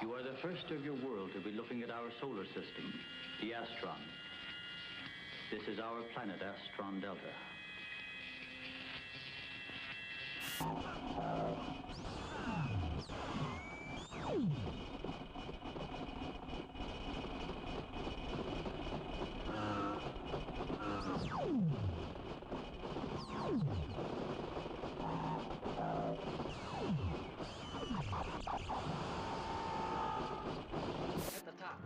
You are the first of your world to be looking at our solar system, the Astron. This is our planet, Astron Delta. At the top.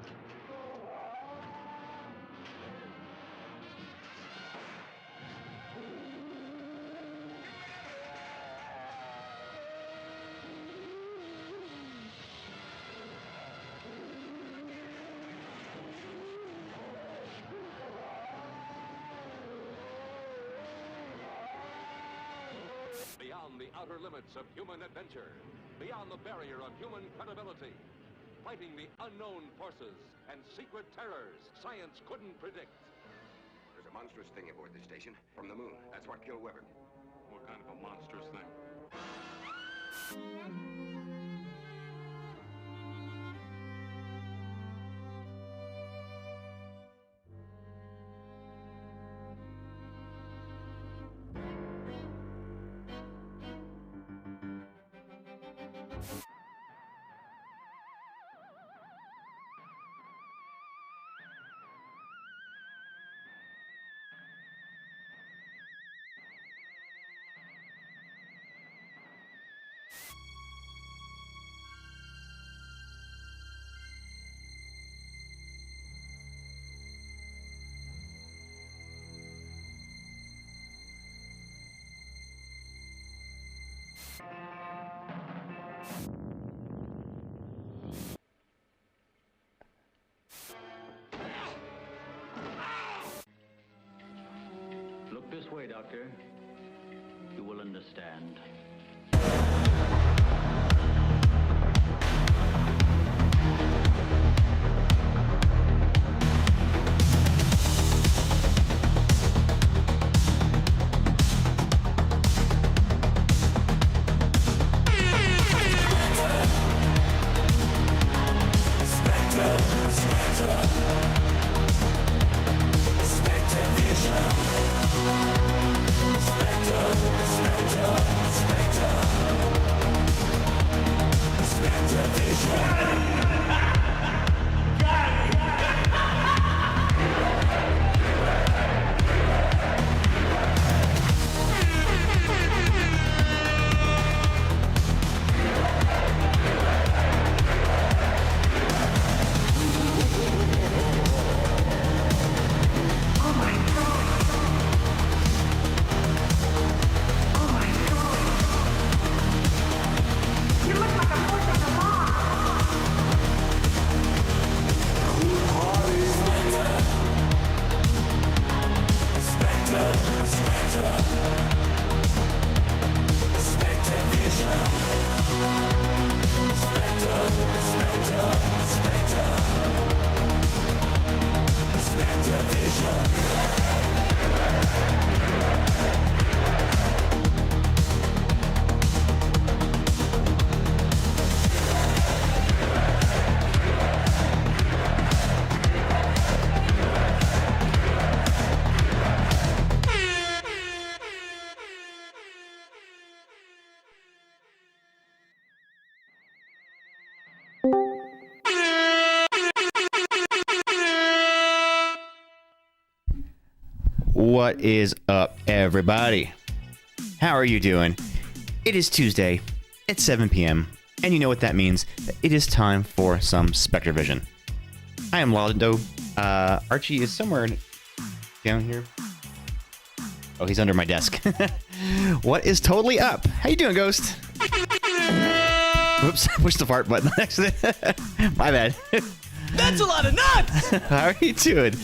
Beyond the outer limits of human adventure, beyond the barrier of human credibility, fighting the unknown forces and secret terrors science couldn't predict. There's a monstrous thing aboard this station from the moon. That's what killed Weber. What kind of a monstrous thing? Look this way, Doctor. You will understand. What is up, everybody? How are you doing? It is Tuesday at 7 p.m., and you know what that means. It is time for some Spectre Vision. I am Lando. Archie is somewhere down here. Oh, he's under my desk. What is totally up? How you doing, Ghost? Whoops, push the fart button. My bad. That's a lot of nuts! How are you doing?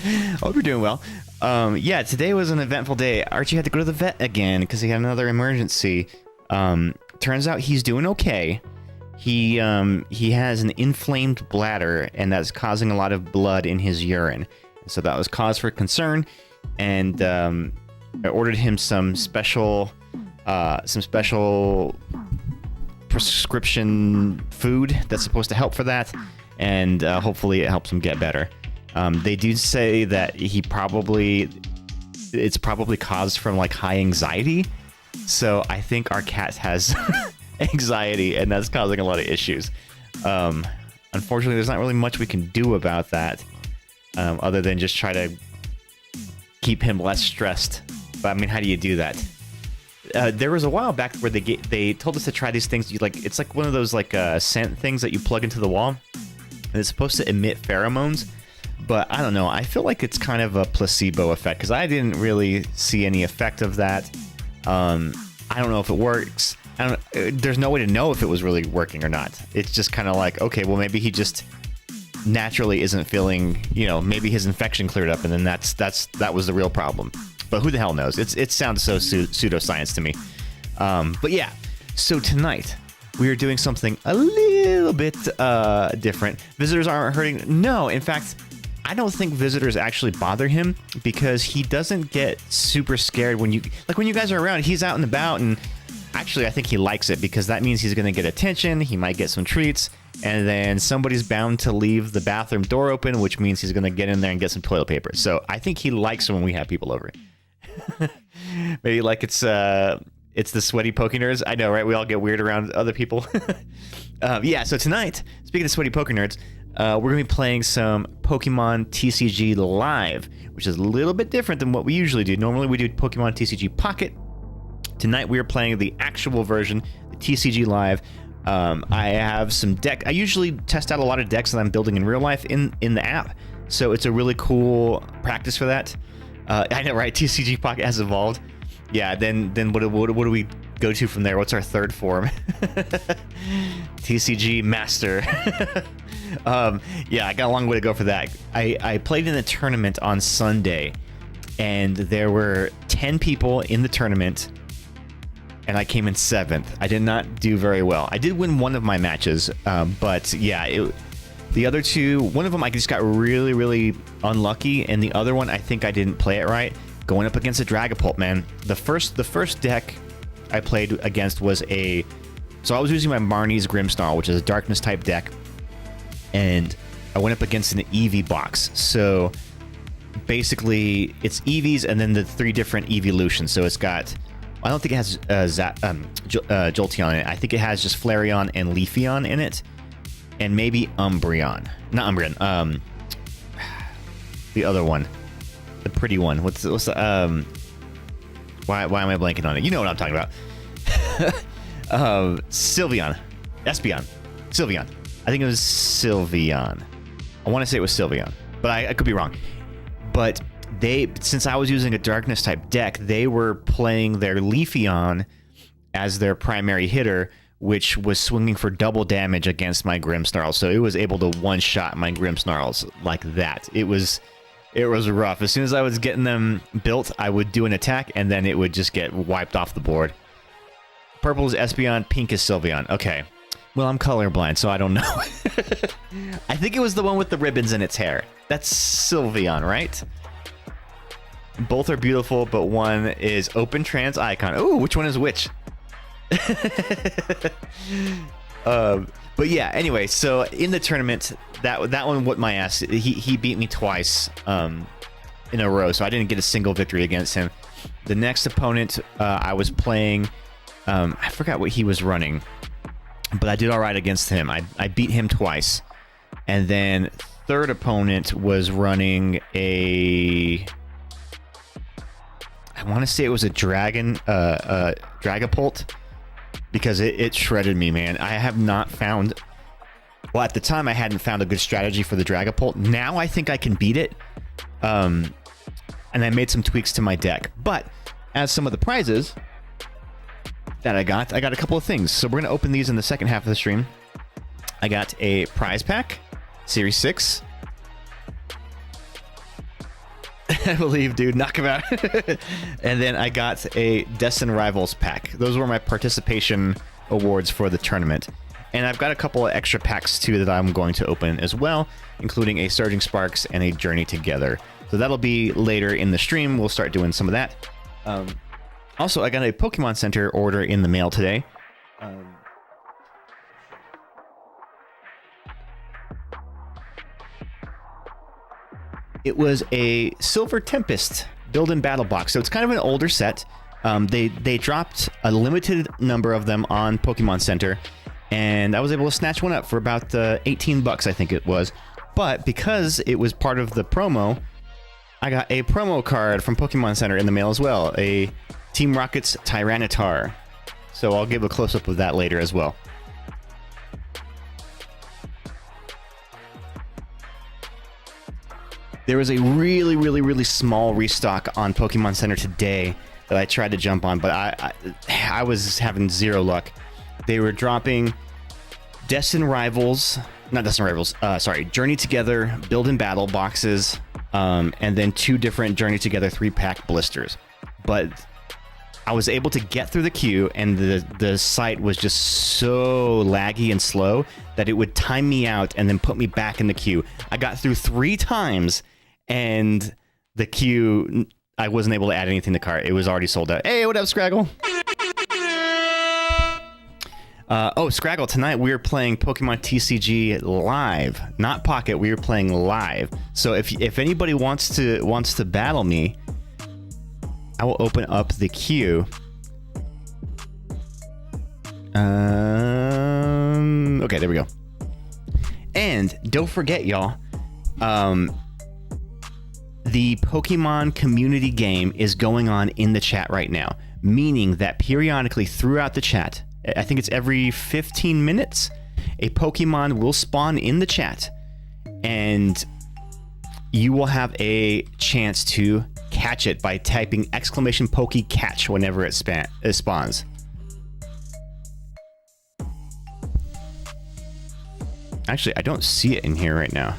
Hope you're doing well. Yeah, today was an eventful day. Archie had to go to the vet again because he had another emergency. Turns out he's doing okay. He has an inflamed bladder, and that's causing a lot of blood in his urine. So that was cause for concern, and I ordered him some special prescription food that's supposed to help for that, and hopefully it helps him get better. They do say that it's probably caused from like high anxiety. So I think our cat has anxiety, and that's causing a lot of issues. Unfortunately, there's not really much we can do about that, other than just try to keep him less stressed. But I mean, how do you do that? There was a while back where they told us to try these things. It's like one of those like scent things that you plug into the wall, and it's supposed to emit pheromones. But I don't know. I feel like it's kind of a placebo effect because I didn't really see any effect of that. I don't know if it works. There's no way to know if it was really working or not. It's just kind of like, okay, well, maybe he just naturally isn't feeling, maybe his infection cleared up, and then that was the real problem. But who the hell knows? It sounds so pseudoscience to me. But yeah, so tonight we are doing something a little bit different. Visitors aren't hurting. No, in fact, I don't think visitors actually bother him because he doesn't get super scared when you guys are around. He's out and about, and actually I think he likes it because that means he's going to get attention. He might get some treats, and then somebody's bound to leave the bathroom door open, which means he's going to get in there and get some toilet paper. So I think he likes when we have people over. Maybe like it's the sweaty poker nerds. I know, right? We all get weird around other people. Yeah, so tonight, speaking of sweaty poker nerds, we're going to be playing some Pokemon TCG Live, which is a little bit different than what we usually do. Normally we do Pokemon TCG Pocket. Tonight we are playing the actual version, the TCG Live. I have some deck. I usually test out a lot of decks that I'm building in real life in the app, so it's a really cool practice for that. I know, right? TCG Pocket has evolved. Yeah, then what do we go to from there? What's our third form? TCG Master. Yeah, I got a long way to go for that. I played in a tournament on Sunday, and there were 10 people in the tournament, and I came in 7th. I did not do very well. I did win one of my matches, but yeah, the other two, one of them I just got really, really unlucky, and the other one I think I didn't play it right. Going up against a Dragapult, man. The first deck I played against was so I was using my Marnie's Grimmsnarl, which is a darkness type deck, and I went up against an Eevee box. So basically, it's Eevees and then the 3 different evolutions. So it's got, I don't think it has Jolteon in it. I think it has just Flareon and Leafeon in it, and maybe Umbreon. Not Umbreon. The other one, the pretty one. What's the why am I blanking on it? You know what I'm talking about. Sylveon. Sylveon. I think it was Sylveon. I want to say it was Sylveon, but I could be wrong. But since I was using a darkness type deck, they were playing their Leafeon as their primary hitter, which was swinging for double damage against my Grimmsnarl. So it was able to one-shot my Grimmsnarls like that. It was rough. As soon as I was getting them built, I would do an attack, and then it would just get wiped off the board. Purple is Espeon, pink is Sylveon. Okay. Well, I'm colorblind, so I don't know. I think it was the one with the ribbons in its hair. That's Sylveon, right? Both are beautiful, but one is Open Trans Icon. Ooh, which one is which? But yeah, anyway, so in the tournament, that one whipped my ass. He beat me twice in a row, so I didn't get a single victory against him. The next opponent I was playing, I forgot what he was running, but I did all right against him. I beat him twice. And then third opponent was running I want to say it was a Dragapult, because it shredded me, man. I have not found... Well, at the time, I hadn't found a good strategy for the Dragapult. Now I think I can beat it. And I made some tweaks to my deck. But as some of the prizes that I got a couple of things. So we're going to open these in the second half of the stream. I got a prize pack, Series 6. I believe, dude. Knock him out. And then I got a Destin Rivals pack. Those were my participation awards for the tournament. And I've got a couple of extra packs, too, that I'm going to open as well, including a Surging Sparks and a Journey Together. So that'll be later in the stream. We'll start doing some of that. Also, I got a Pokemon Center order in the mail today. It was a Silver Tempest build-in battle box, so it's kind of an older set. They dropped a limited number of them on Pokemon Center, and I was able to snatch one up for about 18 bucks, I think it was. But because it was part of the promo, I got a promo card from Pokemon Center in the mail as well, a Team Rocket's Tyranitar. So I'll give a close-up of that later as well. There was a really small restock on Pokemon Center today that I tried to jump on, but I was having zero luck. They were dropping Journey Together Build and Battle boxes, and then 2 different Journey Together 3-pack blisters. But I was able to get through the queue, and the site was just so laggy and slow that it would time me out and then put me back in the queue. I got through 3 times, and the queue, I wasn't able to add anything to cart. It was already sold out. Hey, what up, Scraggle? Scraggle, tonight we are playing Pokemon TCG live, not Pocket. We are playing live. So if anybody wants to battle me, I will open up the queue. Okay, there we go. And don't forget, y'all, the Pokemon community game is going on in the chat right now, meaning that periodically throughout the chat, I think it's every 15 minutes, a Pokemon will spawn in the chat, and you will have a chance to catch it by typing !PokeCatch whenever it spawns. Actually, I don't see it in here right now.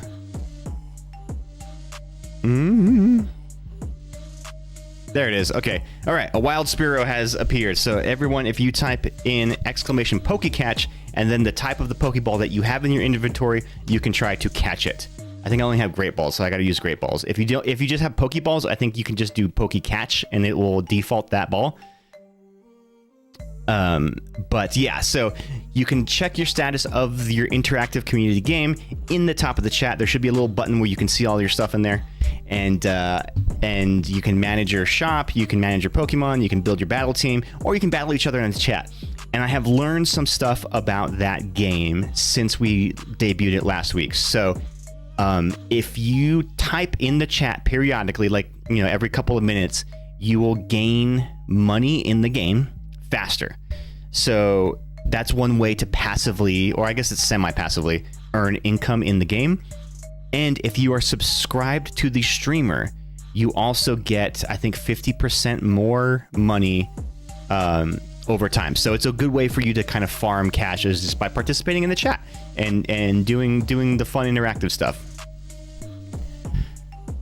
There it is. Okay. All right. A wild Spearow has appeared. So everyone, if you type in !PokeCatch and then the type of the Pokeball that you have in your inventory, you can try to catch it. I think I only have Great Balls, so I got to use Great Balls. If you just have Pokeballs, I think you can just do PokeCatch and it will default that ball. But yeah, so you can check your status of your interactive community game in the top of the chat. There should be a little button where you can see all your stuff in there, and you can manage your shop, you can manage your Pokemon, you can build your battle team, or you can battle each other in the chat. And I have learned some stuff about that game since we debuted it last week. So if you type in the chat periodically, like every couple of minutes, you will gain money in the game faster. So that's one way to passively, or I guess it's semi-passively, earn income in the game. And if you are subscribed to the streamer, you also get, I think, 50% more money over time. So it's a good way for you to kind of farm cash is just by participating in the chat and doing the fun interactive stuff.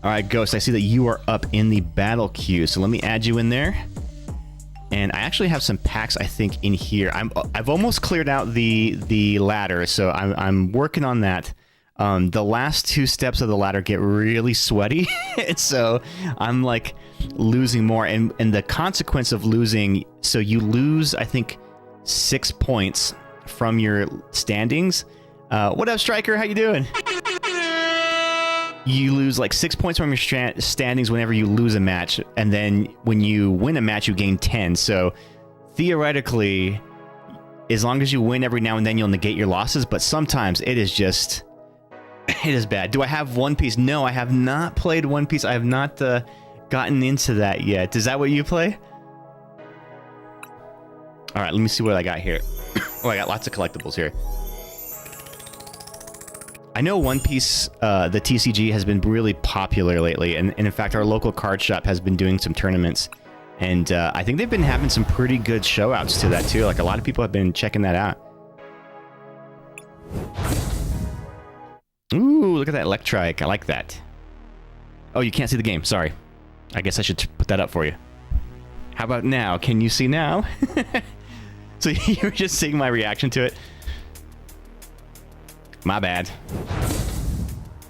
All right, Ghost, I see that you are up in the battle queue, so let me add you in there. And I actually have some packs, I think, in here. I've almost cleared out the ladder, so I'm working on that. The last 2 steps of the ladder get really sweaty, so I'm like losing more. And the consequence of losing, so you lose, I think, 6 points from your standings. What up, Striker? How you doing? You lose like 6 points from your standings whenever you lose a match, and then when you win a match, you gain 10. So theoretically, as long as you win every now and then, you'll negate your losses. But sometimes it is just, it is bad. Do I have One Piece? No, I have not played One Piece. I have not gotten into that yet. Is that what you play? All right, let me see what I got here. Oh, I got lots of collectibles here. I know One Piece, the TCG, has been really popular lately, and in fact, our local card shop has been doing some tournaments, and I think they've been having some pretty good show-outs to that, too. Like, a lot of people have been checking that out. Ooh, look at that Electrike. I like that. Oh, you can't see the game. Sorry. I guess I should put that up for you. How about now? Can you see now? So you were just seeing my reaction to it? My bad.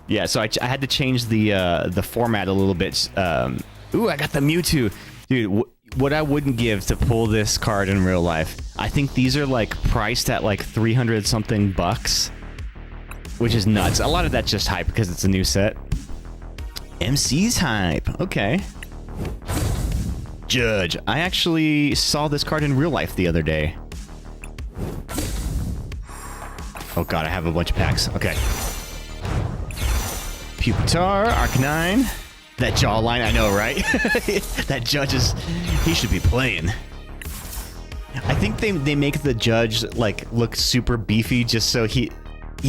Yeah, so I had to change the format a little bit. Ooh, I got the Mewtwo. Dude, what I wouldn't give to pull this card in real life. I think these are like priced at like 300 something bucks, which is nuts. A lot of that's just hype because it's a new set. MC's hype. Okay. Judge. I actually saw this card in real life the other day. Oh god, I have a bunch of packs. Okay. Pupitar, Arcanine. That jawline, I know, right? That Judge is... He should be playing. I think they make the Judge, like, look super beefy just so he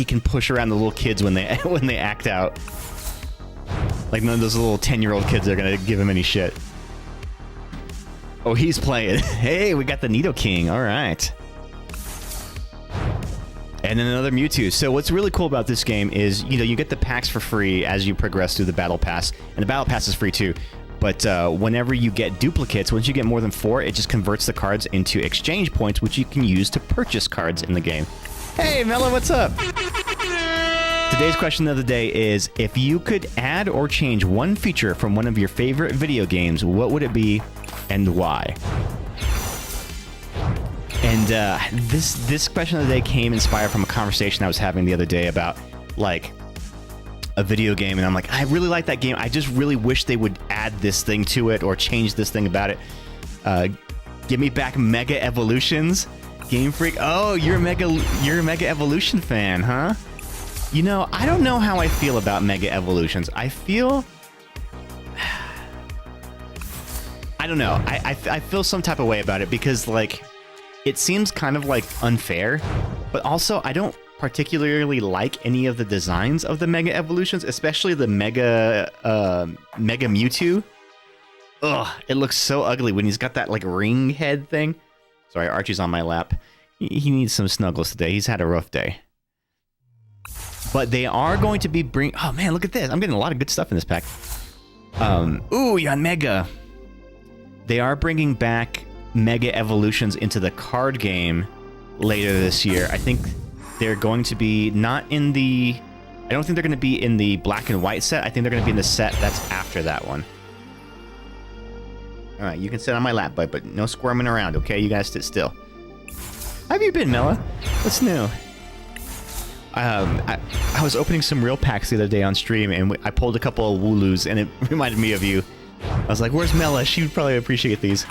can push around the little kids when they when they act out. Like none of those little 10-year-old kids are gonna give him any shit. Oh, he's playing. Hey, we got the Nidoking. All right. And then another Mewtwo. So what's really cool about this game is, you know, you get the packs for free as you progress through the Battle Pass. And the Battle Pass is free too. But whenever you get duplicates, once you get more than 4, it just converts the cards into exchange points, which you can use to purchase cards in the game. Hey, Mela, what's up? Today's question of the day is, if you could add or change one feature from one of your favorite video games, what would it be and why? And this question of the day came inspired from a conversation I was having the other day about, like, a video game, and I'm like, I really like that game. I just really wish they would add this thing to it or change this thing about it. Give me back Mega Evolutions, Game Freak. Oh, you're a Mega Evolution fan, huh? You know, I don't know how I feel about Mega Evolutions. I feel... I don't know. I feel some type of way about it because, like, it seems kind of, like, unfair. But also, I don't particularly like any of the designs of the Mega Evolutions, especially the Mega Mewtwo. Ugh, it looks so ugly when he's got that, like, ring head thing. Sorry, Archie's on my lap. He needs some snuggles today. He's had a rough day. But they are going to be oh man, look at this. I'm getting a lot of good stuff in this pack. Ooh, Yanmega. They are bringing back Mega Evolutions into the card game later this year. I think they're going to be not in the... I don't think they're going to be in the black and white set. I think they're going to be in the set that's after that one. All right, you can sit on my lap, but no squirming around, okay? You guys sit still. How have you been, Mela? What's new? I was opening some real packs the other day on stream, and I pulled a couple of Wooloos, and it reminded me of you. I was like, where's Mela? She would probably appreciate these.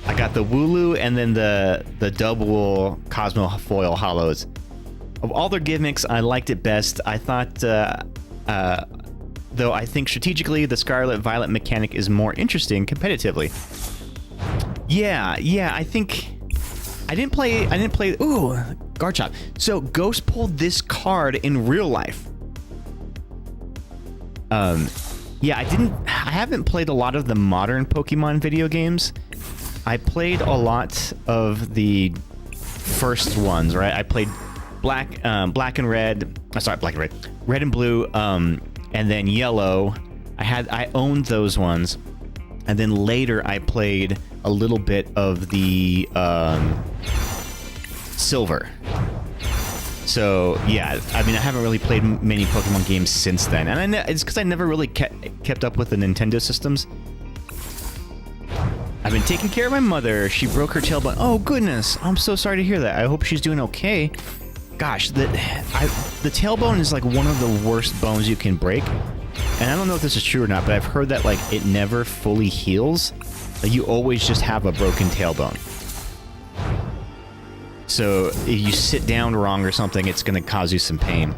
I got the Wooloo and then the double Cosmo Foil Hollows. Of all their gimmicks, I liked it best. I thought, though I think strategically, the Scarlet Violet mechanic is more interesting competitively. Yeah, I think... I didn't play, ooh, Garchomp. So, Ghost pulled this card in real life. Yeah, I haven't played a lot of the modern Pokemon video games. I played a lot of the first ones, right? I played Black and Red, Red and Blue, and then Yellow. I owned those ones. And then later I played a little bit of the Silver. So yeah, I mean, I haven't really played many Pokemon games since then, and it's because I never really kept up with the Nintendo systems. I've been taking care of my mother. She broke her tailbone. Oh goodness, I'm so sorry to hear that. I hope she's doing okay. Gosh, the tailbone is like one of the worst bones you can break. And I don't know if this is true or not, but I've heard that, like, it never fully heals. Like, you always just have a broken tailbone. So, if you sit down wrong or something, it's going to cause you some pain.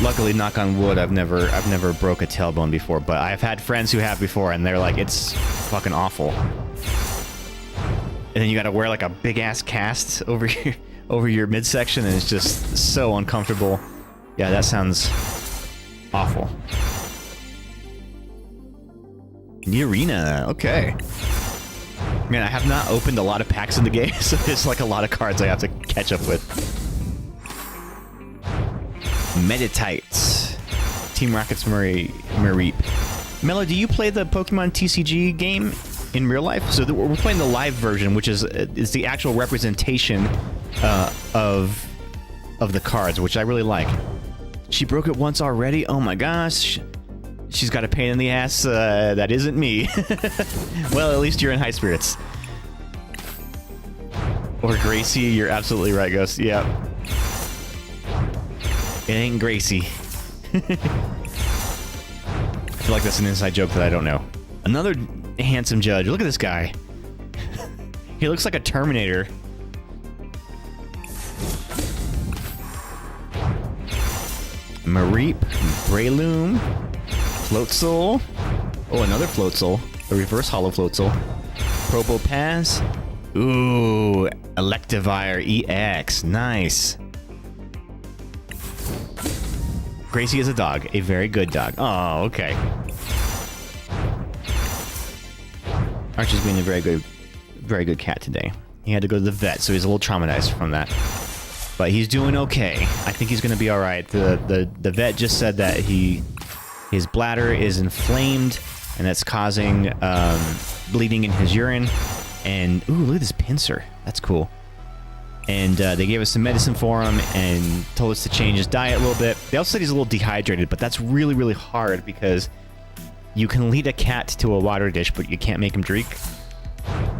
Luckily, knock on wood, I've never broke a tailbone before, but I've had friends who have before, and they're like, it's fucking awful. And then you gotta wear, like, a big-ass cast over your midsection, and it's just so uncomfortable. Yeah, that sounds... awful. Nirina, okay. Man, I have not opened a lot of packs in the game, so there's like a lot of cards I have to catch up with. Meditite. Team Rocket's Mareep. Mela, do you play the Pokemon TCG game in real life? So we're playing the live version, which is the actual representation of the cards, which I really like. She broke it once already? Oh my gosh. She's got a pain in the ass. That isn't me. Well, at least you're in high spirits. Or Gracie, you're absolutely right, Ghost. Yeah. It ain't Gracie. feel like that's an inside joke that I don't know. Another handsome judge. Look at this guy. He looks like a Terminator. Mareep, Breloom, Floatzel. Oh, another Floatzel. A reverse hollow Floatzel. Probopaz. Ooh, Electivire EX. Nice. Gracie is a dog. A very good dog. Oh, okay. Archie's being a very good cat today. He had to go to the vet, so he's a little traumatized from that. But he's doing okay. I think he's going to be all right. The vet just said that his bladder is inflamed, and that's causing bleeding in his urine. And ooh, look at this pincer. That's cool. And they gave us some medicine for him and told us to change his diet a little bit. They also said he's a little dehydrated, but that's really, really hard because you can lead a cat to a water dish, but you can't make him drink.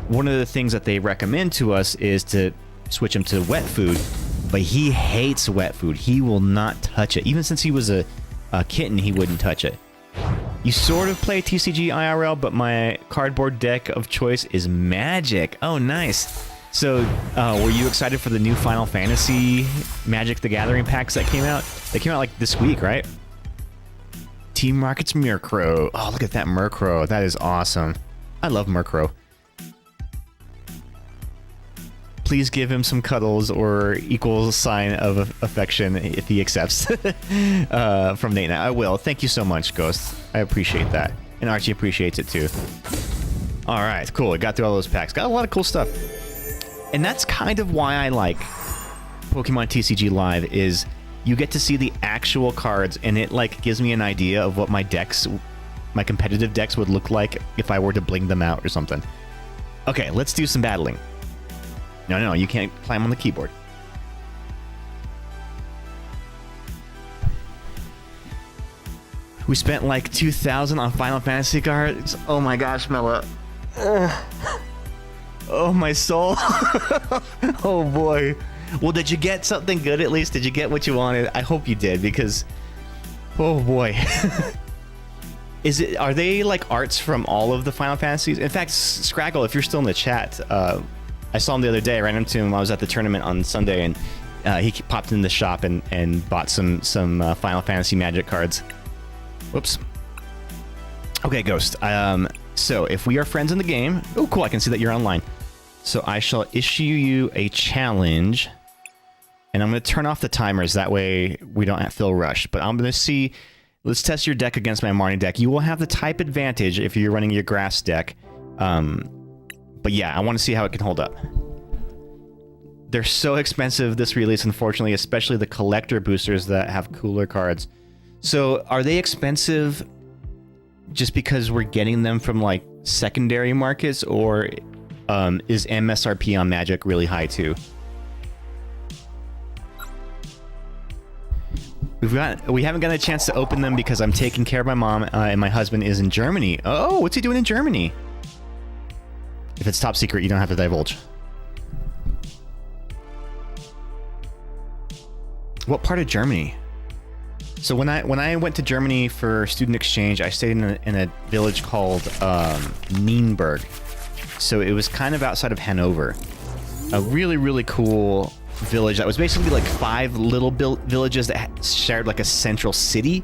One of the things that they recommend to us is to switch him to wet food, but he hates wet food. He will not touch it. Even since he was a kitten, he wouldn't touch it. You sort of play TCG IRL, but my cardboard deck of choice is Magic. Oh, nice. So, were you excited for the new Final Fantasy Magic the Gathering packs that came out? They came out like this week, right? Team Rocket's Murkrow. Oh, look at that Murkrow. That is awesome. I love Murkrow. Please give him some cuddles or equal sign of affection if he accepts from Nate. I will. Thank you so much, Ghost. I appreciate that. And Archie appreciates it too. All right, cool. I got through all those packs. Got a lot of cool stuff. And that's kind of why I like Pokemon TCG Live is you get to see the actual cards and it like gives me an idea of what my decks, my competitive decks would look like if I were to bling them out or something. Okay, let's do some battling. No, you can't climb on the keyboard. We spent like 2,000 on Final Fantasy cards. Oh my gosh, Mela. Oh, my soul. Oh boy. Well, did you get something good at least? Did you get what you wanted? I hope you did because... Oh boy. Are they like arts from all of the Final Fantasies? In fact, Scraggle, if you're still in the chat, I saw him the other day. I ran into him. I was at the tournament on Sunday, and he popped in the shop and bought some Final Fantasy Magic cards. Whoops. Okay, Ghost. So if we are friends in the game, oh cool, I can see that you're online. So I shall issue you a challenge, and I'm going to turn off the timers. That way we don't feel rushed. But I'm going to see. Let's test your deck against my Marnie deck. You will have the type advantage if you're running your grass deck. But yeah, I want to see how it can hold up. They're so expensive this release, unfortunately, especially the collector boosters that have cooler cards. So are they expensive just because we're getting them from like secondary markets, or is MSRP on Magic really high too? We haven't gotten a chance to open them because I'm taking care of my mom and my husband is in Germany. Oh, what's he doing in Germany? If it's top secret, you don't have to divulge. What part of Germany? So when I went to Germany for student exchange, I stayed in a village called Nienburg. So it was kind of outside of Hanover. A really, really cool village that was basically like 5 little villages that shared like a central city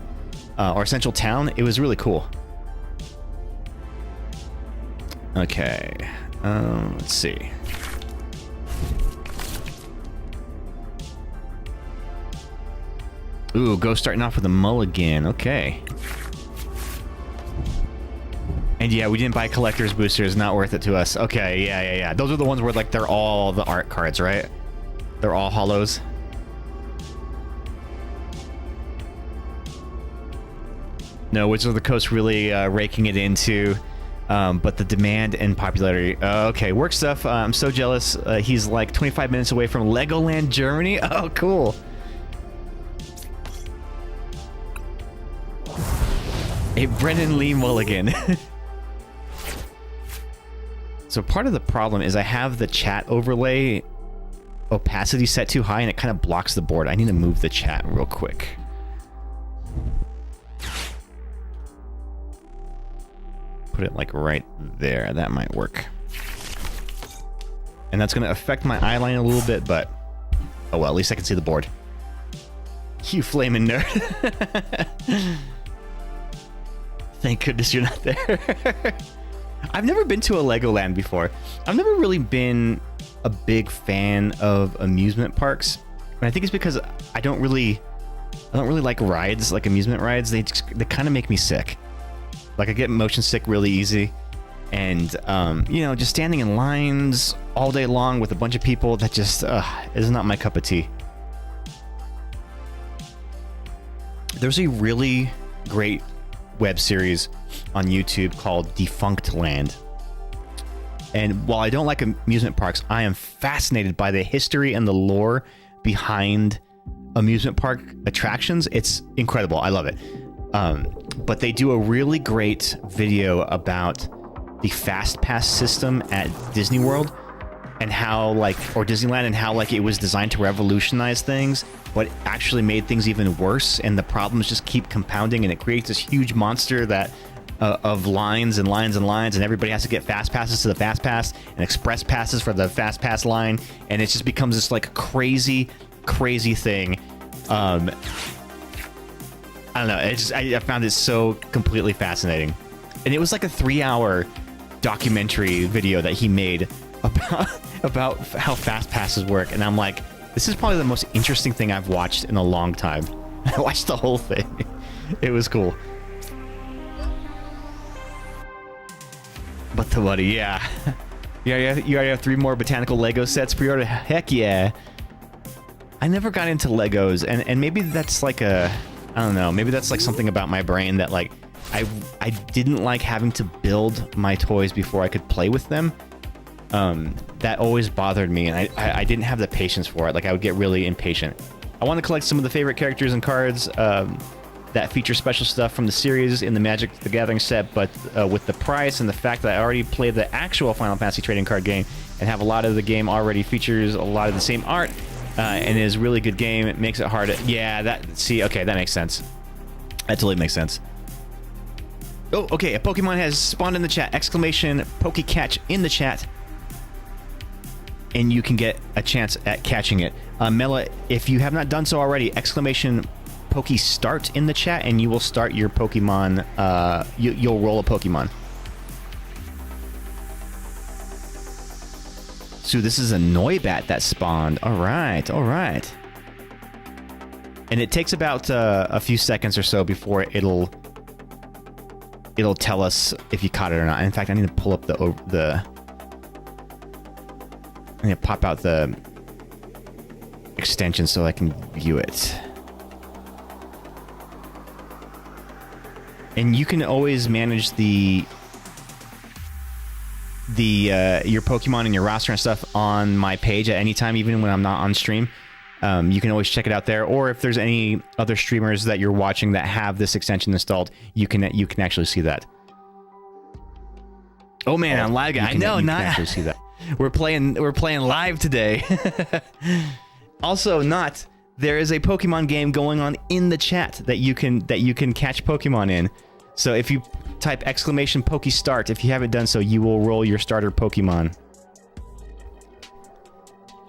or a central town. It was really cool. Okay, let's see. Ooh, Ghost starting off with a mulligan. Okay. And yeah, we didn't buy collector's boosters. Not worth it to us. Okay, yeah. Those are the ones where like they're all the art cards, right? They're all hollows. No, Wizards of the Coast really raking it into. But the demand and popularity. Okay, work stuff. I'm so jealous. He's like 25 minutes away from Legoland, Germany. Oh, cool. A Brennan Lee mulligan. So part of the problem is I have the chat overlay opacity set too high and it kind of blocks the board. I need to move the chat real quick. put it like right there. That might work. And that's going to affect my eye line a little bit, but oh well, at least I can see the board. You flaming nerd. Thank goodness you're not there. I've never been to a Legoland before. I've never really been a big fan of amusement parks. And I think it's because I don't really like rides, like amusement rides. They kind of make me sick. Like I get motion sick really easy. And, you know, just standing in lines all day long with a bunch of people, that just is not my cup of tea. There's a really great web series on YouTube called Defunct Land. And while I don't like amusement parks, I am fascinated by the history and the lore behind amusement park attractions. It's incredible. I love it. But they do a really great video about the Fast Pass system at Disney World and how, like, or Disneyland, and how, like, it was designed to revolutionize things, but actually made things even worse, and the problems just keep compounding, and it creates this huge monster that of lines and lines and lines, and everybody has to get fast passes to the fast pass and express passes for the fast pass line, and it just becomes this like crazy thing. I don't know, I found it so completely fascinating, and it was like a 3-hour documentary video that he made about how fast passes work, and I'm like, this is probably the most interesting thing I've watched in a long time. I watched the whole thing. It was cool. But the buddy, yeah. You already have 3 more botanical Lego sets pre-order. Heck yeah. I never got into Legos, and maybe that's like I don't know, maybe that's like something about my brain that like I didn't like having to build my toys before I could play with them. That always bothered me, and I didn't have the patience for it. Like, I would get really impatient. I want to collect some of the favorite characters and cards that feature special stuff from the series in the Magic the Gathering set, but with the price and the fact that I already played the actual Final Fantasy trading card game and have a lot of the game already features a lot of the same art and is a really good game, it makes it hard to... Yeah, okay, that makes sense. That totally makes sense. Oh, okay, a Pokemon has spawned in the chat. Exclamation Pokecatch in the chat. And you can get a chance at catching it. Mela, if you have not done so already, exclamation Pokestart in the chat, and you will start your Pokemon. You'll roll a Pokemon. So this is a Noibat that spawned. All right. And it takes about a few seconds or so before it'll tell us if you caught it or not. In fact, I need to pull up I need to pop out the extension so I can view it. And you can always manage your Pokemon and your roster and stuff on my page at any time, even when I'm not on stream. You can always check it out there, or if there's any other streamers that you're watching that have this extension installed, you can actually see that. Oh man, I'm lagging. I know, not actually see that. We're playing live today. Also, there is a Pokemon game going on in the chat that you can catch Pokemon in. So if you type exclamation Pokestart, if you haven't done so, you will roll your starter Pokemon.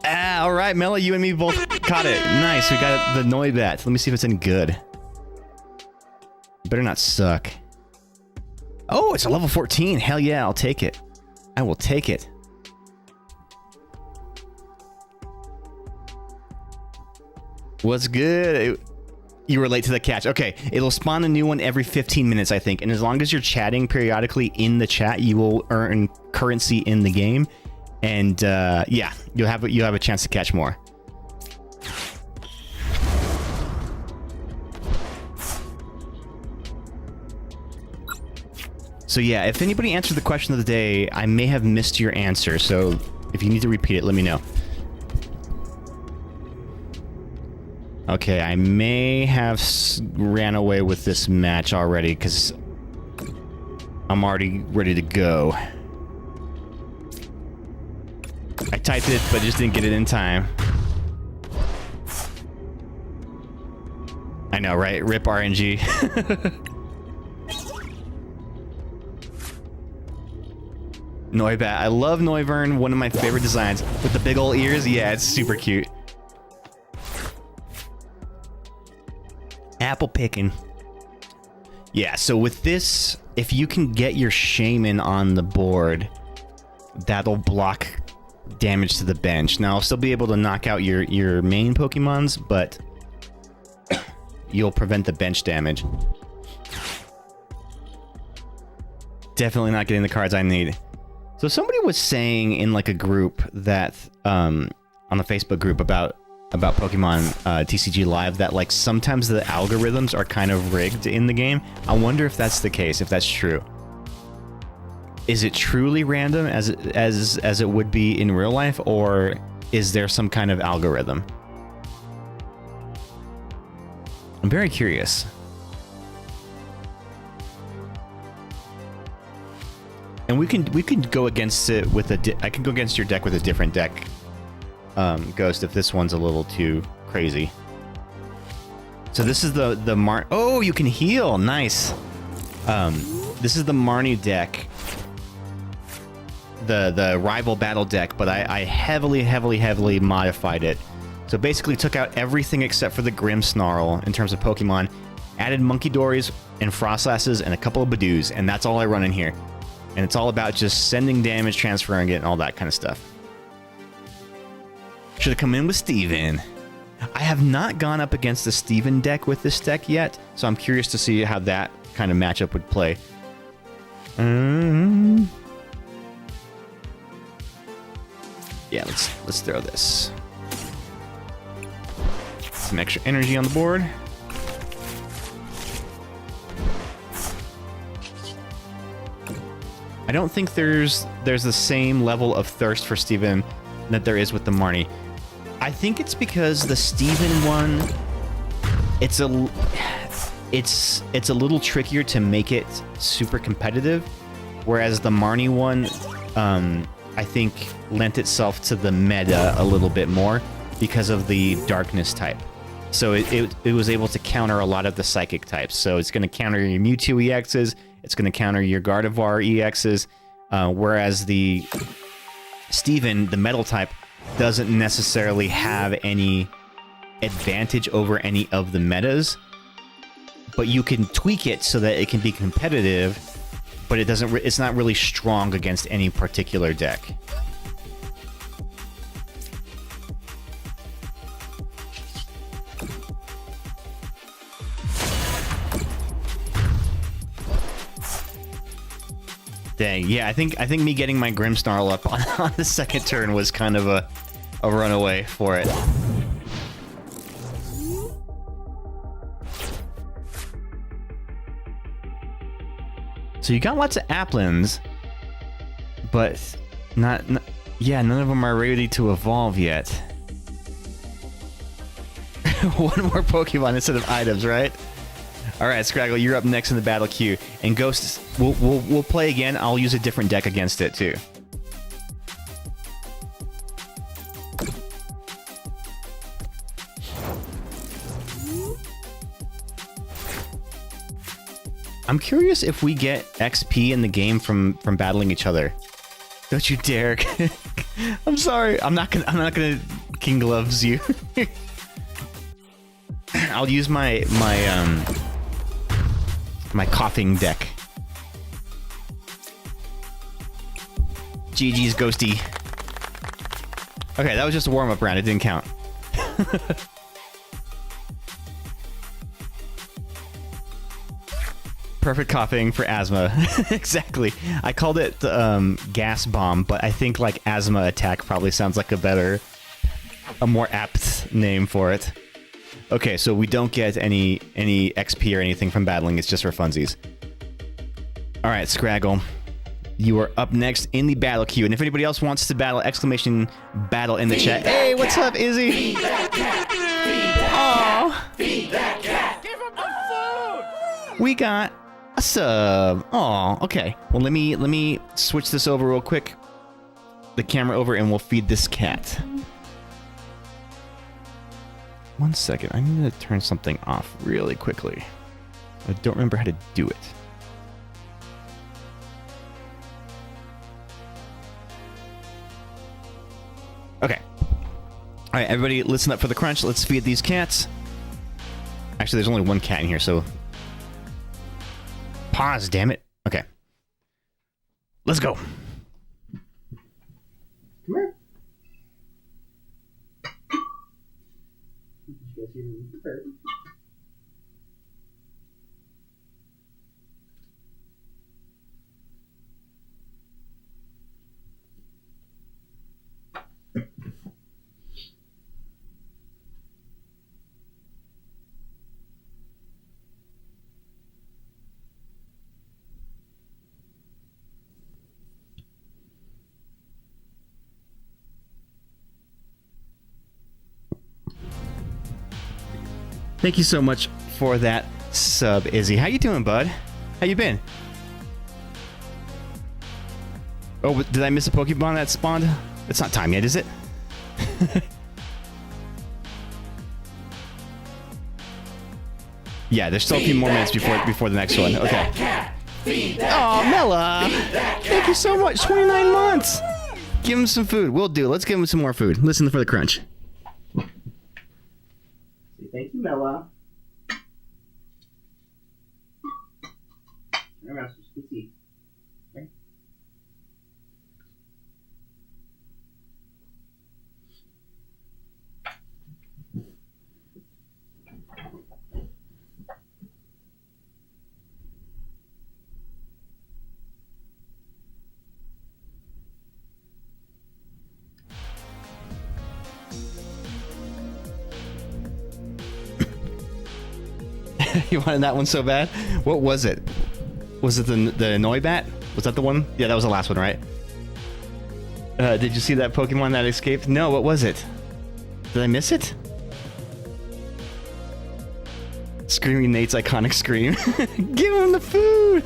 All right, Mela, you and me both caught it. Nice, we got the Noibat. Let me see if it's any good. Better not suck. Oh, it's a level 14. Hell yeah, I'll take it. I will take it. What's good? You were late to the catch. Okay, it'll spawn a new one every 15 minutes, I think. And as long as you're chatting periodically in the chat, you will earn currency in the game. And yeah, you'll have a chance to catch more. So yeah, if anybody answered the question of the day, I may have missed your answer. So if you need to repeat it, let me know. Okay, I may have ran away with this match already because I'm already ready to go. I typed it, but just didn't get it in time. I know, right? RIP RNG. Noibat. I love Noivern, one of my favorite designs. With the big old ears, yeah, it's super cute. Apple picking. Yeah, so with this, if you can get your Shaman on the board, that'll block damage to the bench. Now, I'll still be able to knock out your main Pokemons, but you'll prevent the bench damage. Definitely not getting the cards I need. So somebody was saying in like a group that, on the Facebook group about Pokemon TCG Live, that like sometimes the algorithms are kind of rigged in the game. I wonder if that's the case, if that's true. Is it truly random as it would be in real life, or is there some kind of algorithm? I'm very curious. And we can go against it with I can go against your deck with a different deck, Ghost, if this one's a little too crazy. So this is the oh, you can heal, nice. This is the Marnie deck, the rival battle deck, but I heavily modified it. So basically took out everything except for the Grimmsnarl in terms of Pokemon, added Monkey Dories and Frostlasses and a couple of Badoos, and that's all I run in here. And it's all about just sending damage, transferring it, and all that kind of stuff. Should have come in with Steven. I have not gone up against the Steven deck with this deck yet, so I'm curious to see how that kind of matchup would play. Yeah, let's throw this. Some extra energy on the board. I don't think there's the same level of thirst for Steven that there is with the Marnie. I think it's because the Steven one, it's a little trickier to make it super competitive, whereas the Marnie one, I think lent itself to the meta a little bit more because of the darkness type. So it was able to counter a lot of the psychic types. So it's going to counter your Mewtwo EXs. It's going to counter your Gardevoir EXs. Whereas the Steven, the metal type, doesn't necessarily have any advantage over any of the metas. But you can tweak it so that it can be competitive, but it's not really strong against any particular deck. Dang, yeah, I think me getting my Grimmsnarl up on the second turn was kind of a runaway for it. So you got lots of Applins, but yeah, none of them are ready to evolve yet. One more Pokemon instead of items, right? All right, Scraggle, you're up next in the battle queue, and Ghost, we'll play again. I'll use a different deck against it too. I'm curious if we get XP in the game from battling each other. Don't you dare! I'm sorry. I'm not gonna King Gloves you. I'll use my coughing deck. GG's, Ghosty. Okay, that was just a warm-up round. It didn't count. Perfect coughing for asthma. Exactly. I called it gas bomb, but I think like asthma attack probably sounds like a more apt name for it. Okay, so we don't get any XP or anything from battling. It's just for funsies. All right, Scraggle, you are up next in the battle queue. And if anybody else wants to battle, exclamation battle in the chat. Hey, what's up, Izzy? Feed that cat. Feed that cat. Feed that cat. Give him the food. We got a sub. Oh, okay. Well, let me switch this over real quick. The camera over, and we'll feed this cat. 1 second, I need to turn something off really quickly. I don't remember how to do it. All right, everybody, listen up for the crunch. Let's feed these cats. Actually, there's only one cat in here, so pause. Damn it. Okay, let's go. Come here. Thank you so much for that sub, Izzy. How you doing, bud? How you been? Oh, did I miss a Pokemon that spawned? It's not time yet, is it? Yeah, there's still a few more minutes before the next one. Okay. Oh, Mela! Thank you so much. 29 months. Give him some food. We'll do. Let's give him some more food. Listen for the crunch. Thank you, Mela. You wanted that one so bad? What was it? Was it the Noibat? Was that the one? Yeah, that was the last one, right? Did you see that Pokemon that escaped? No, what was it? Did I miss it? Screaming Nate's iconic scream. Give him the food!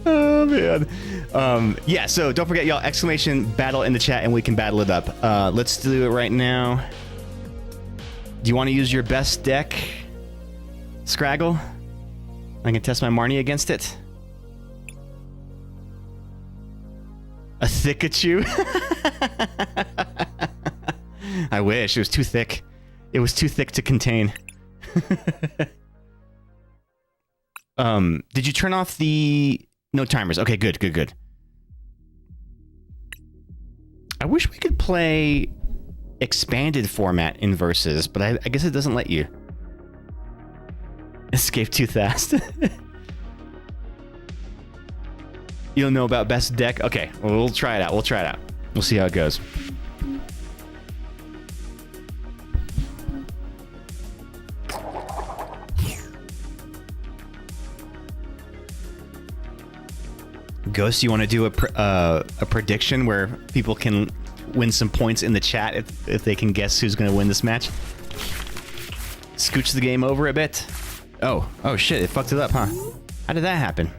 Oh, man. Yeah, so don't forget, y'all, exclamation battle in the chat and we can battle it up. Let's do it right now. Do you want to use your best deck, Scraggle? I can test my Marnie against it. A Thickachu? I wish. It was too thick. It was too thick to contain. Did you turn off the... No timers. Okay, good, good, good. I wish we could play expanded format in Versus, but I guess it doesn't let you. Escape too fast. You don't know about best deck? Okay, well, we'll try it out. We'll try it out. We'll see how it goes. Ghost, you want to do a prediction where people can win some points in the chat if they can guess who's going to win this match? Scooch the game over a bit. Oh shit, it fucked it up, huh? How did that happen?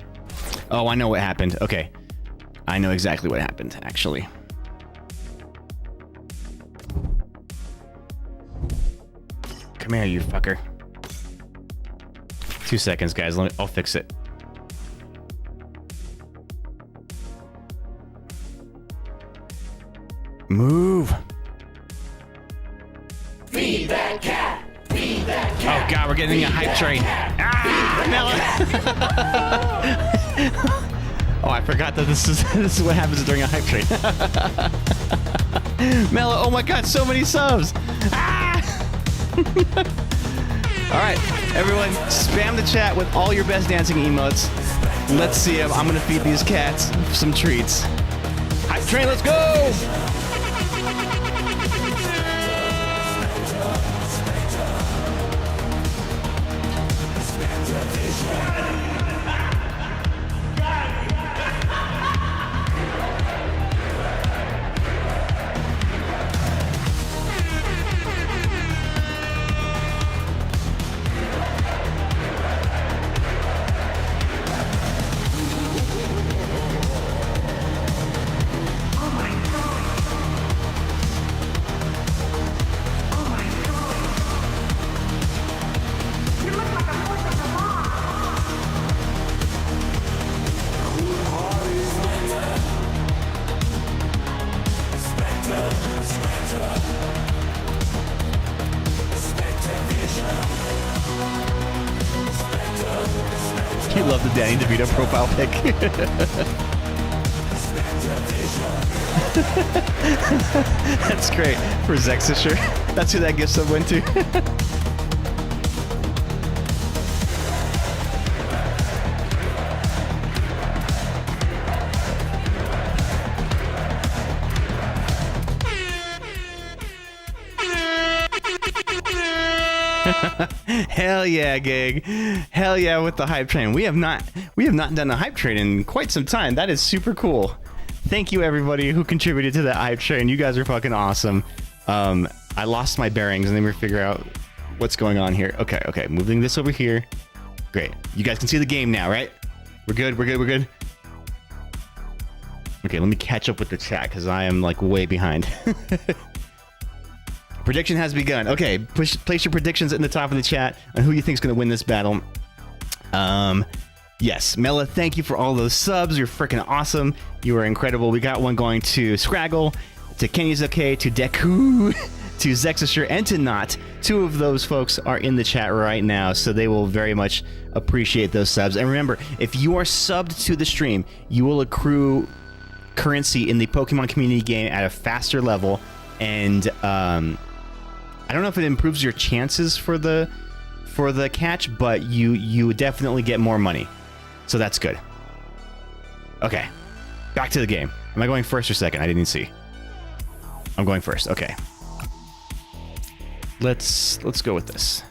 Oh, I know what happened. Okay. I know exactly what happened, actually. Come here, you fucker. 2 seconds, guys. I'll fix it. Move. Feed that cat. Feed that cat. Oh god, we're getting a hype train. Ah, Mela. Oh, I forgot that this is what happens during a hype train. Mela, oh my god, so many subs. Ah! All right, everyone, spam the chat with all your best dancing emotes. Let's see them. I'm gonna feed these cats some treats. Hype train, let's go! Danny DeVito profile pic. That's great for Zexisher. That's who that gift sub went to. Hell yeah, Gig. Hell yeah with the hype train. We have not done a hype train in quite some time. That is super cool. Thank you everybody who contributed to that hype train. You guys are fucking awesome. I lost my bearings and then we figure out what's going on here. Okay, moving this over here. Great. You guys can see the game now, right? We're good. Okay, let me catch up with the chat because I am like way behind. Prediction has begun. Okay, place your predictions in the top of the chat on who you think is going to win this battle. Yes, Mela, thank you for all those subs. You're freaking awesome. You are incredible. We got one going to Scraggle, to Kenny's Okay, to Deku, to Zexisher, and to Not. 2 of those folks are in the chat right now, so they will very much appreciate those subs. And remember, if you are subbed to the stream, you will accrue currency in the Pokemon community game at a faster level, and I don't know if it improves your chances for the catch, but you definitely get more money. So that's good. Okay. Back to the game. Am I going first or second? I didn't see. I'm going first. Okay. Let's go with this.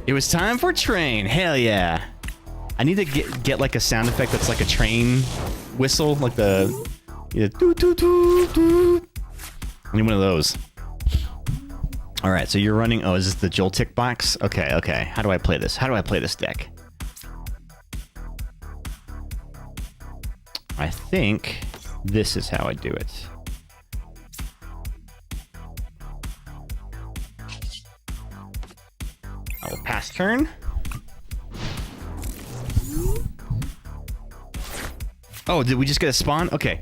It was time for train. Hell yeah. I need to get like a sound effect that's like a train whistle, like the doo doo doo doo. I need one of those. All right, so you're running. Oh, is this the Joltik box? Okay. How do I play this? How do I play this deck? I think this is how I do it. I will pass turn. Oh, did we just get a spawn? Okay.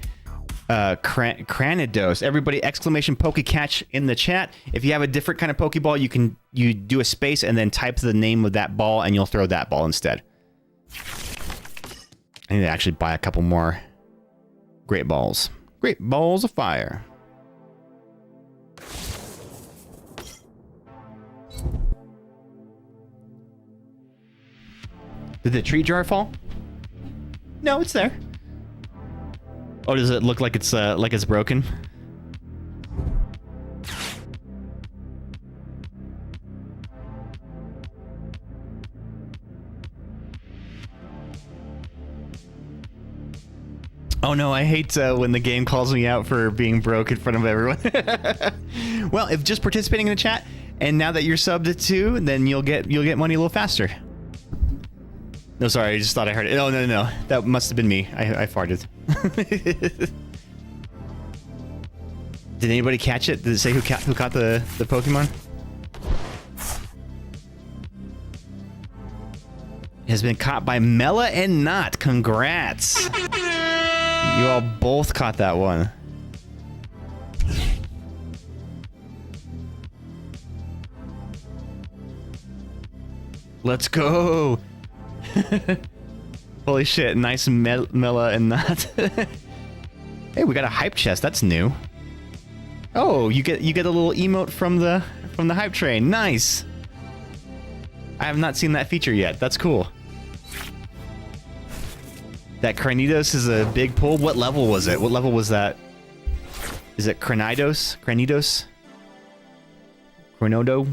Cranidos. Everybody, exclamation Pokecatch in the chat. If you have a different kind of Pokeball, you do a space and then type the name of that ball and you'll throw that ball instead. I need to actually buy a couple more Great Balls. Great Balls of Fire. Did the tree jar fall? No, it's there. Oh, does it look like it's broken? Oh no, I hate when the game calls me out for being broke in front of everyone. Well, if just participating in the chat, and now that you're subbed at 2, then you'll get money a little faster. No, sorry, I just thought I heard it. Oh, no. That must have been me. I farted. Did anybody catch it? Did it say who caught the Pokemon? It has been caught by Mela and Not. Congrats. You all both caught that one. Let's go. Holy shit, nice Mela and Not. Hey, we got a hype chest. That's new. Oh, you get a little emote from the hype train. Nice. I have not seen that feature yet. That's cool. That Cranidos is a big pull. What level was it? What level was that? Is it Cranidos? Cronodo?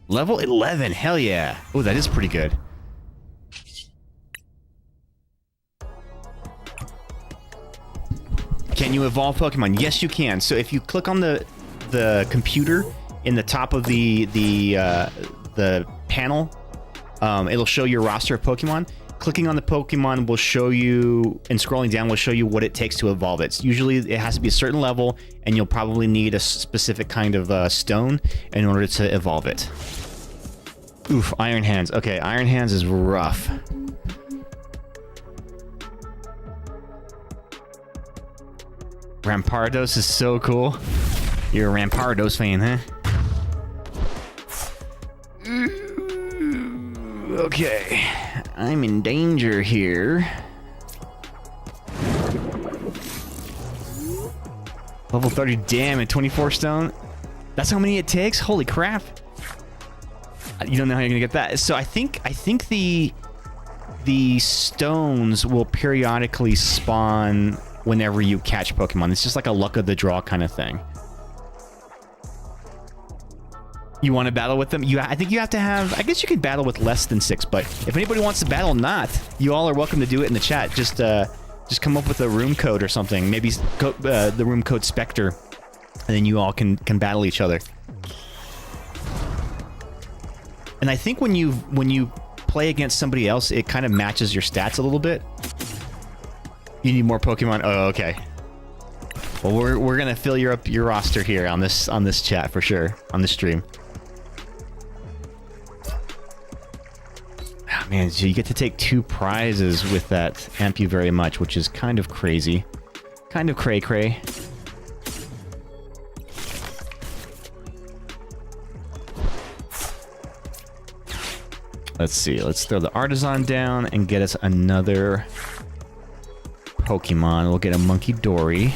Level 11. Hell yeah. Oh, that is pretty good. Can you evolve Pokemon? Yes, you can. So if you click on the computer in the top of the panel, it'll show your roster of Pokemon. Clicking on the Pokemon will show you, and scrolling down will show you what it takes to evolve it. Usually it has to be a certain level, and you'll probably need a specific kind of stone in order to evolve it. Oof, Iron Hands. Okay, Iron Hands is rough. Rampardos is so cool. You're a Rampardos fan, huh? Okay, I'm in danger here. Level 30, damn it, 24 stone. That's how many it takes? Holy crap. You don't know how you're gonna get that. So I think the stones will periodically spawn whenever you catch Pokemon. It's just like a luck of the draw kind of thing. You want to battle with them? I think you have to have... I guess you can battle with less than 6, but if anybody wants to battle not, you all are welcome to do it in the chat. Just come up with a room code or something. Maybe the room code Spectre, and then you all can battle each other. And I think when you play against somebody else, it kind of matches your stats a little bit. You need more Pokemon. Oh, okay. Well, we're gonna fill your roster here on this chat for sure, on this stream. Oh, man, so you get to take 2 prizes with that Amp You Very Much, which is kind of crazy. Kind of cray-cray. Let's see, let's throw the Artisan down and get us another Pokemon. We'll get a Monkey Dory.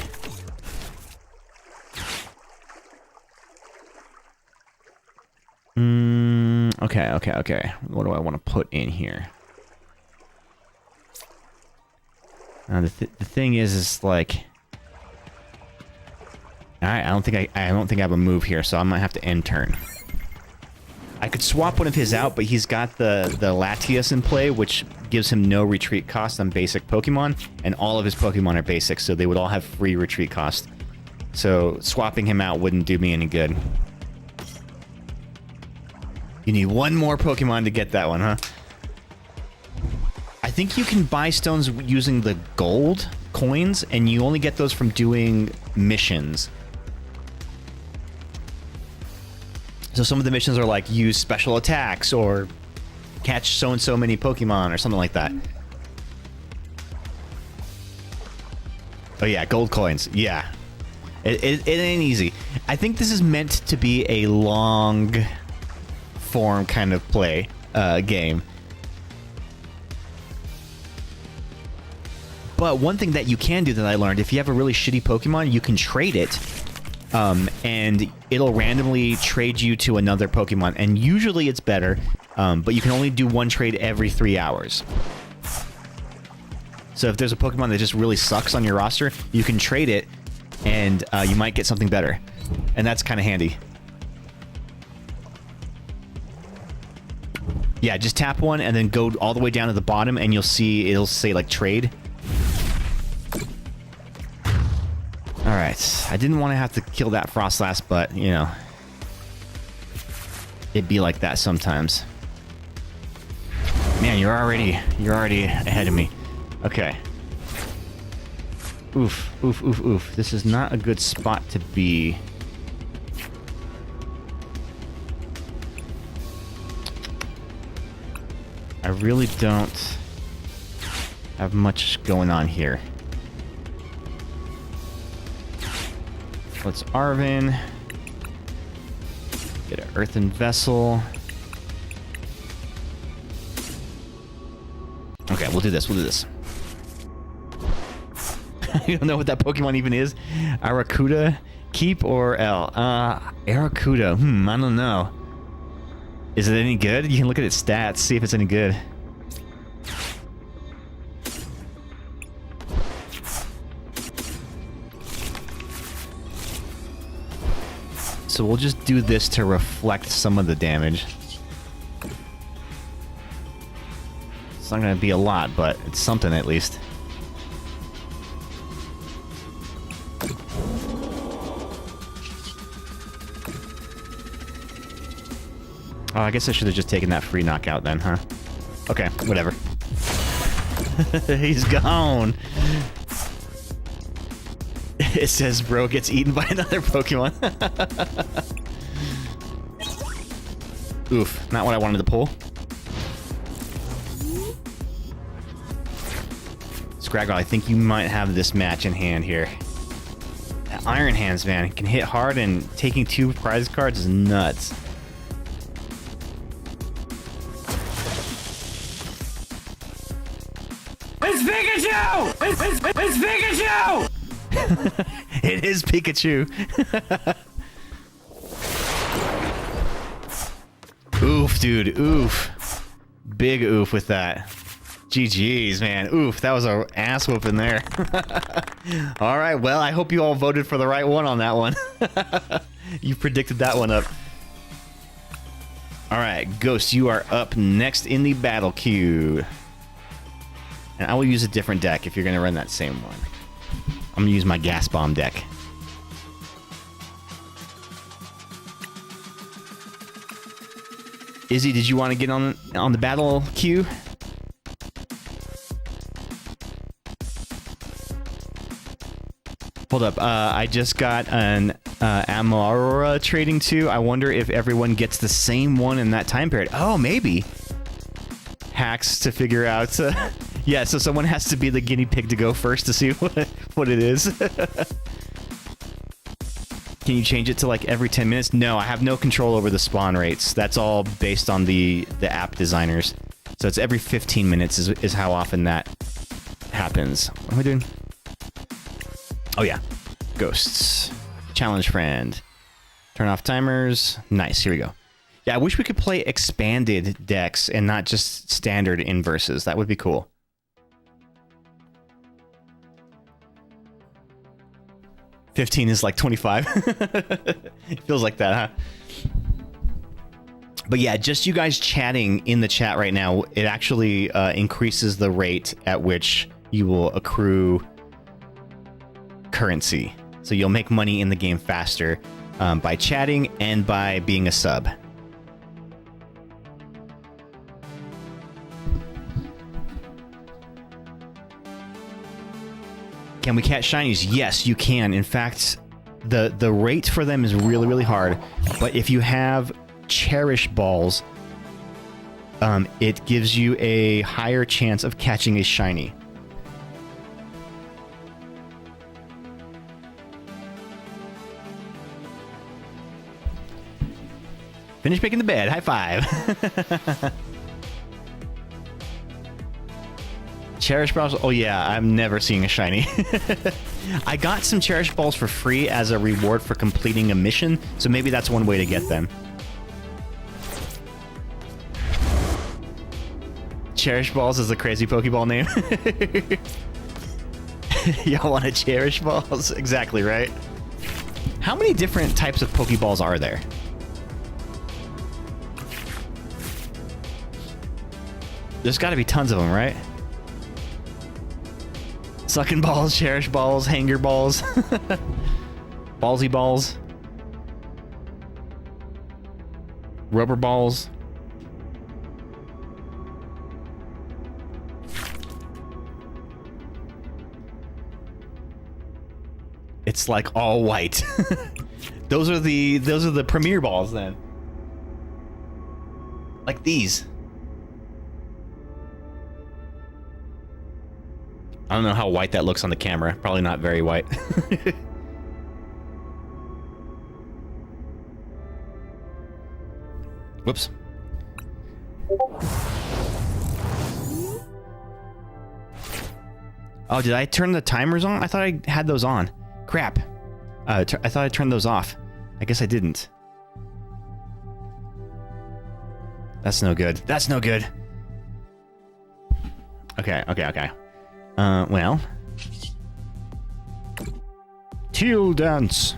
Okay. What do I want to put in here? Now the thing is like, I don't think I have a move here, so I might have to end turn. I could swap one of his out, but he's got the Latias in play, which gives him no retreat cost on basic Pokemon, and all of his Pokemon are basic, so they would all have free retreat cost. So swapping him out wouldn't do me any good. You need one more Pokemon to get that one, huh? I think you can buy stones using the gold coins, and you only get those from doing missions. So some of the missions are like use special attacks or catch so-and-so many Pokemon or something like that. Oh yeah, gold coins. Yeah. It ain't easy. I think this is meant to be a long form kind of play game. But one thing that you can do that I learned, if you have a really shitty Pokemon, you can trade it. And it'll randomly trade you to another Pokemon. And usually it's better, but you can only do one trade every 3 hours. So if there's a Pokemon that just really sucks on your roster, you can trade it, and you might get something better. And that's kind of handy. Yeah, just tap one and then go all the way down to the bottom, and you'll see it'll say, like, trade. Alright, I didn't want to have to kill that Frostlass, but, you know, it'd be like that sometimes. Man, you're already ahead of me. Okay. Oof. This is not a good spot to be. I really don't have much going on here. Let's Arvin. Get an Earthen Vessel. Okay, we'll do this. You don't know what that Pokemon even is? Aracuda? Keep or L? Aracuda. I don't know. Is it any good? You can look at its stats, see if it's any good. So we'll just do this to reflect some of the damage. It's not going to be a lot, but it's something at least. Oh, I guess I should have just taken that free knockout then, huh? Okay, whatever. He's gone. It says bro gets eaten by another Pokemon. Oof, not what I wanted to pull. Scraggle, I think you might have this match in hand here. That Iron Hands, man, can hit hard, and taking 2 prize cards is nuts. It's Pikachu! It is Pikachu. Oof, dude. Oof. Big oof with that. GG's, man. Oof, that was a ass whooping there. All right, well, I hope you all voted for the right one on that one. You predicted that one up. All right, Ghost, you are up next in the battle queue. And I will use a different deck if you're going to run that same one. I'm going to use my Gas Bomb deck. Izzy, did you want to get on the battle queue? Hold up, I just got an Amara trading too. I wonder if everyone gets the same one in that time period. Oh, maybe. Hacks to figure out. Yeah, so someone has to be the guinea pig to go first to see what it is. Can you change it to like every 10 minutes? No, I have no control over the spawn rates. That's all based on the app designers. So it's every 15 minutes is how often that happens. What am I doing? Oh yeah, ghosts. Challenge friend. Turn off timers. Nice, here we go. Yeah, I wish we could play expanded decks and not just standard inverses. That would be cool. $15 is like 25. It feels like that, huh? But yeah, just you guys chatting in the chat right now, it actually increases the rate at which you will accrue currency. So you'll make money in the game faster by chatting and by being a sub. Can we catch shinies? Yes, you can. In fact, the rate for them is really, really hard. But if you have Cherish Balls, it gives you a higher chance of catching a shiny. Finish making the bed. High five. Cherish Balls. Oh yeah, I'm never seeing a shiny. I got some Cherish Balls for free as a reward for completing a mission, so maybe that's one way to get them. Cherish Balls is a crazy Pokeball name. Y'all want to Cherish Balls? Exactly, right? How many different types of Pokeballs are there? There's got to be tons of them, right? Sucking balls, Cherish Balls, Hanger Balls, Ballsy Balls, Rubber Balls. It's like all white. Those are the premier balls then. Like these. I don't know how white that looks on the camera. Probably not very white. Whoops. Oh, did I turn the timers on? I thought I had those on. Crap. I thought I turned those off. I guess I didn't. That's no good. That's no good. Okay. Well. Teal dance.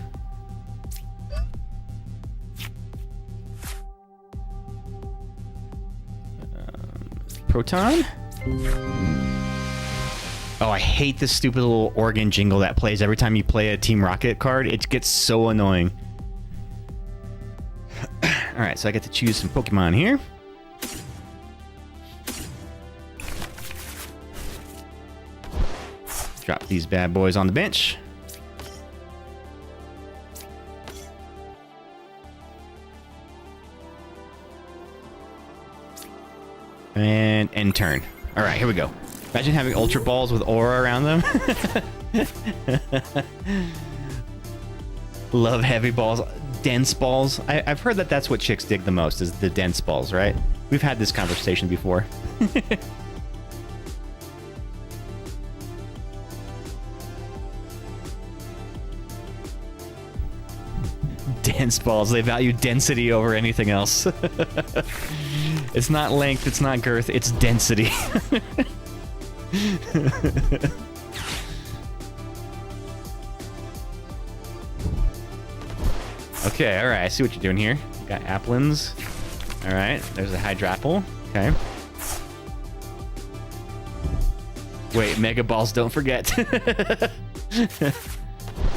Proton? Oh, I hate this stupid little organ jingle that plays every time you play a Team Rocket card. It gets so annoying. Alright, so I get to choose some Pokemon here. Drop these bad boys on the bench. And end turn. All right, here we go. Imagine having Ultra Balls with aura around them. Love heavy balls. Dense balls. I've heard that that's what chicks dig the most, is the dense balls, right? We've had this conversation before. dense balls. They value density over anything else. It's not length, it's not girth, it's density. Okay, alright, I see what you're doing here. You got applins. Alright, there's a hydropple. Okay. Wait, Mega Balls, don't forget.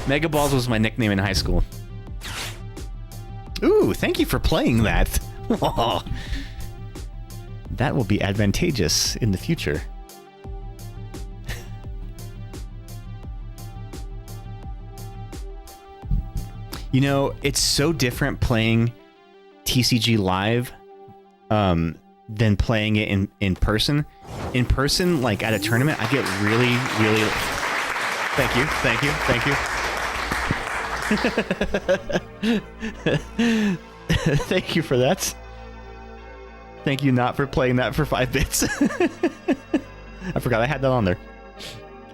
Mega Balls was my nickname in high school. Ooh, thank you for playing that. That will be advantageous in the future. You know, it's so different playing TCG live than playing it in person. In person, like at a tournament, I get really, really... Thank you, thank you, thank you. Thank you for that. Thank you not for playing that for 5 bits. I forgot I had that on there.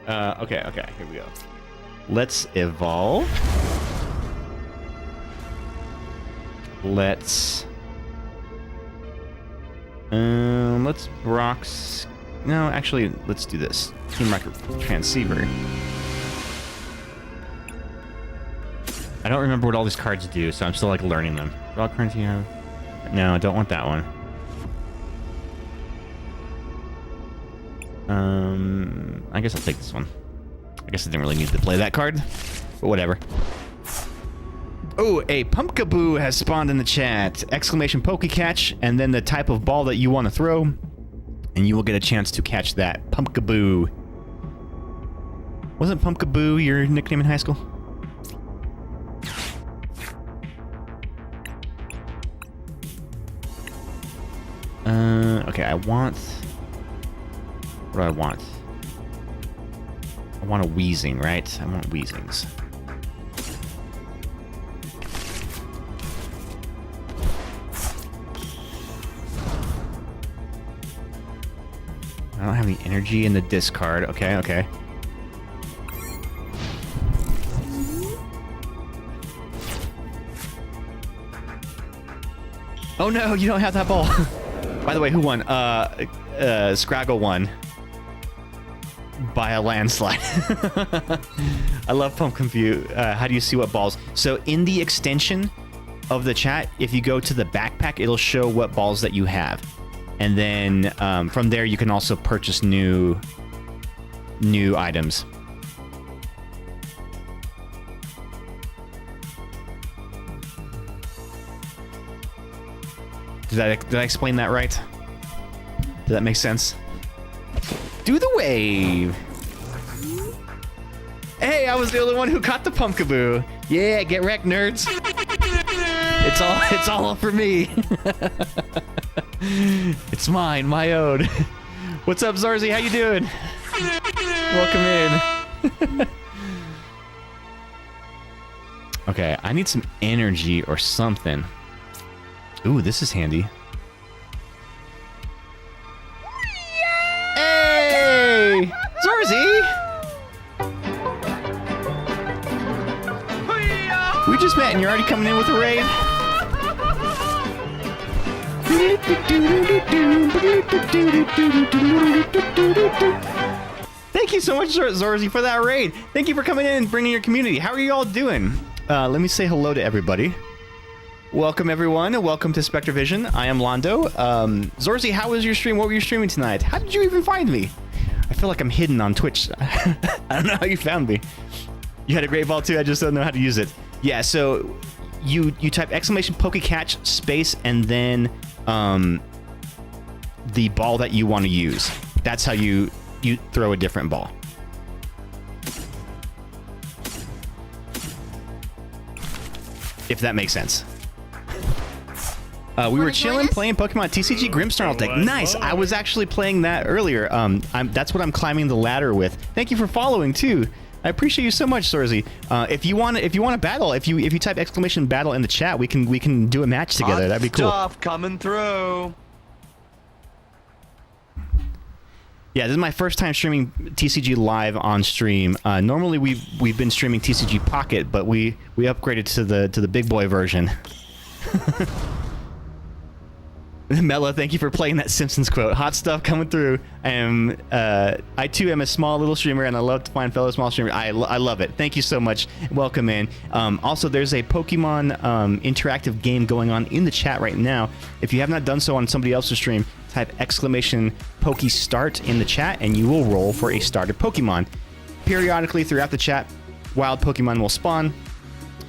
Okay, here we go. Let's evolve. Let's Brock's... No, actually, let's do this. Team Record Transceiver. I don't remember what all these cards do, so I'm still like learning them. Draw cards you have. No, I don't want that one. I guess I'll take this one. I guess I didn't really need to play that card, but whatever. Oh, a Pumpkaboo has spawned in the chat. Exclamation Pokecatch, and then the type of ball that you want to throw, and you will get a chance to catch that. Pumpkaboo. Wasn't Pumpkaboo your nickname in high school? Okay, I want... What do I want? I want a Weezing, right? I want Weezings. I don't have any energy in the discard. Okay, okay. Oh no, you don't have that ball. By the way, who won? Scraggle won. By a landslide. I love Pumpkin View. How do you see what balls? So in the extension of the chat, if you go to the backpack, it'll show what balls that you have. And then from there, you can also purchase new items. Did I explain that right? Did that make sense? Do the wave! Hey, I was the only one who caught the Pumpkaboo. Yeah, get wrecked, nerds. It's all up for me. It's mine, my own. What's up, Zorzi? How you doing? Welcome in. Okay, I need some energy or something. Ooh, this is handy. Hey! Zorzi! We just met and you're already coming in with a raid? Thank you so much, Zorzi, for that raid. Thank you for coming in and bringing your community. How are you all doing? Let me say hello to everybody. Welcome, everyone, and welcome to SpectreVision. I am Londo. Zorzi, how was your stream? What were you streaming tonight? How did you even find me? I feel like I'm hidden on Twitch. I don't know how you found me. You had a great ball, too. I just don't know how to use it. Yeah, so you type exclamation Pokecatch space and then the ball that you want to use. That's how you throw a different ball. If that makes sense. We were chilling, playing Pokemon TCG Grimmsnarl deck. Nice. I was actually playing that earlier. That's what I'm climbing the ladder with. Thank you for following too. I appreciate you so much, Sorzi. If you want to battle, if you type exclamation battle in the chat, we can do a match together. That'd be cool. Stuff coming through. Yeah, this is my first time streaming TCG live on stream. Normally we've been streaming TCG Pocket, but we upgraded to the big boy version. Mela, thank you for playing that Simpsons quote. Hot stuff coming through. I too am a small little streamer, and I love to find fellow small streamers. I love it. Thank you so much. Welcome in. Also, there's a Pokemon interactive game going on in the chat right now. If you have not done so on somebody else's stream, type !Poke_start in the chat, and you will roll for a started Pokemon. Periodically throughout the chat, wild Pokemon will spawn,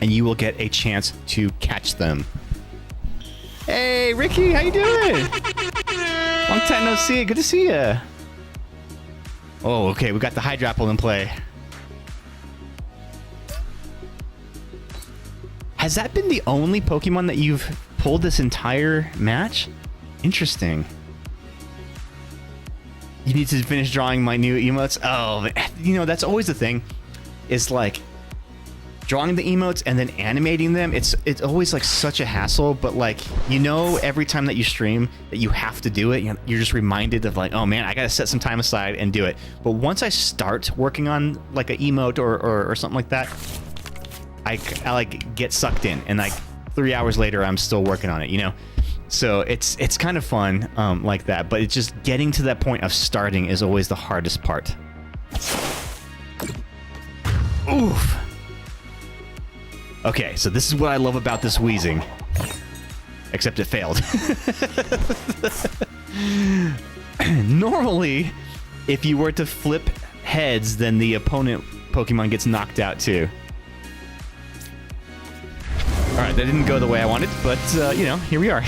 and you will get a chance to catch them. Hey, Ricky, how you doing? Long time no see. Good to see you. Oh, okay, we got the Hydrapple in play. Has that been the only Pokemon that you've pulled this entire match? Interesting. You need to finish drawing my new emotes. Oh, you know, that's always the thing. Is like drawing the emotes and then animating them. It's always like such a hassle, but like, you know, every time that you stream that you have to do it, you're just reminded of like, oh man, I gotta set some time aside and do it. But once I start working on like an emote or something like that, I like get sucked in, and like 3 hours later I'm still working on it, you know? So it's kind of fun like that, but it's just getting to that point of starting is always the hardest part. Oof. Okay, so this is what I love about this wheezing. Except it failed. Normally, if you were to flip heads, then the opponent Pokemon gets knocked out too. Alright, that didn't go the way I wanted, but, you know, here we are.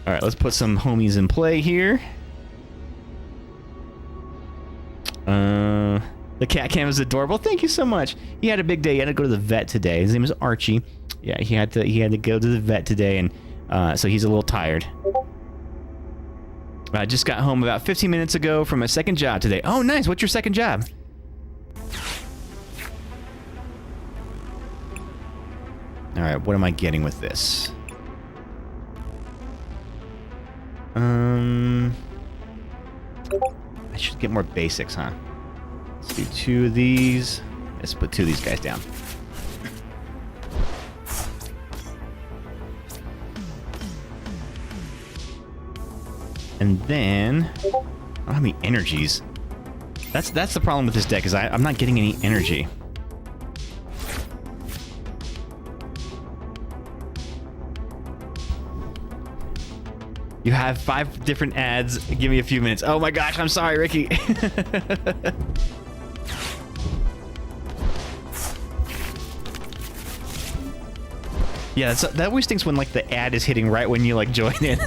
Alright, let's put some homies in play here. The cat cam is adorable. Thank you so much. He had a big day. He had to go to the vet today. His name is Archie. Yeah, he had to go to the vet today, and so he's a little tired. I just got home about 15 minutes ago from my second job today. Oh, nice. What's your second job? All right, what am I getting with this? I should get more basics, huh? Let's do 2 of these. Let's put 2 of these guys down. And then I don't have any energies. That's the problem with this deck, is I'm not getting any energy. You have 5 different ads. Give me a few minutes. Oh my gosh, I'm sorry, Ricky. Yeah, that always stinks when like the ad is hitting right when you like join in.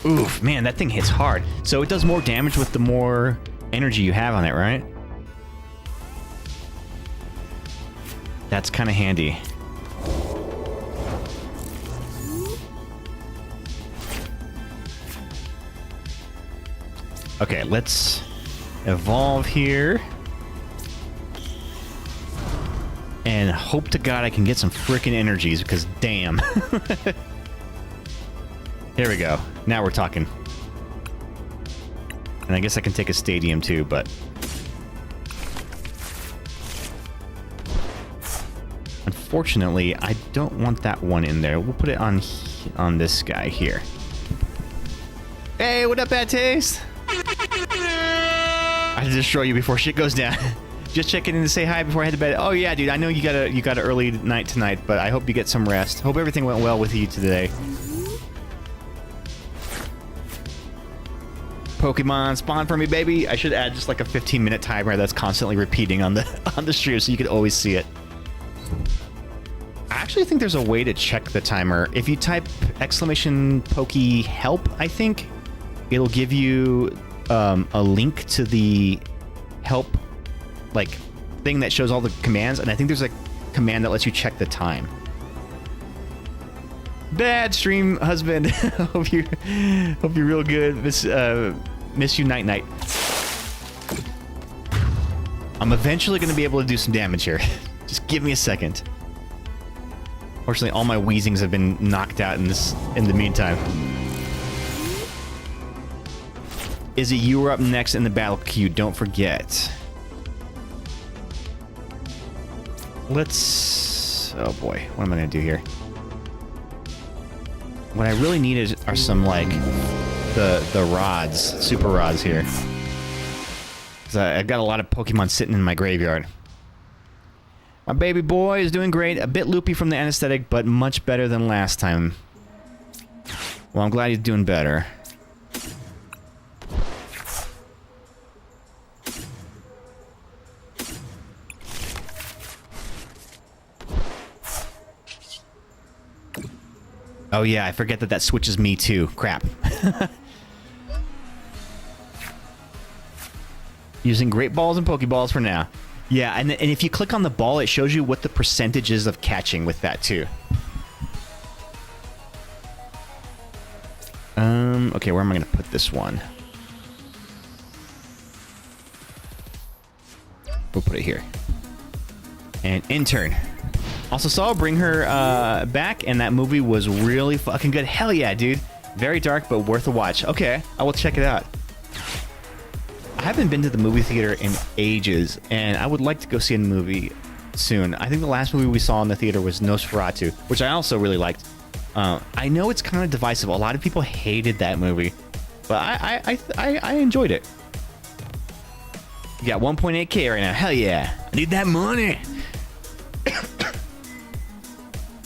Oof, man, that thing hits hard. So it does more damage with the more energy you have on it, right? That's kind of handy. Okay, let's evolve here. And hope to God I can get some freaking energies, because damn. Here we go. Now we're talking. And I guess I can take a stadium too, but... Unfortunately, I don't want that one in there. We'll put it on this guy here. Hey, what up, Bad Taste? I had to destroy you before shit goes down. Just checking in to say hi before I head to bed. Oh yeah, dude, I know you got an early night tonight, but I hope you get some rest. Hope everything went well with you today. Pokemon spawn for me, baby. I should add just like a 15-minute timer that's constantly repeating on the stream so you can always see it. I actually think there's a way to check the timer. If you type !Poke help, I think it'll give you a link to the help like thing that shows all the commands, and I think there's a command that lets you check the time. Bad stream, husband. hope you're real good. Miss you, night night. I'm eventually going to be able to do some damage here. Just give me a second. Fortunately, all my wheezings have been knocked out in the meantime. Izzy, you were up next in the battle queue. Don't forget. Let's... Oh boy, what am I going to do here? What I really need are some, like, the rods, super rods here. Because I've got a lot of Pokemon sitting in my graveyard. My baby boy is doing great. A bit loopy from the anesthetic, but much better than last time. Well, I'm glad he's doing better. Oh yeah, I forget that switches me too. Crap. Using Great Balls and Pokeballs for now. Yeah, and if you click on the ball, it shows you what the percentage is of catching with that too. Okay, where am I going to put this one? We'll put it here. And intern. Also saw Bring Her back, and that movie was really fucking good. Hell yeah, dude. Very dark, but worth a watch. Okay, I will check it out. I haven't been to the movie theater in ages, and I would like to go see a movie soon. I think the last movie we saw in the theater was Nosferatu, which I also really liked. I know it's kind of divisive. A lot of people hated that movie, but I enjoyed it. You got 1.8K right now. Hell yeah. I need that money.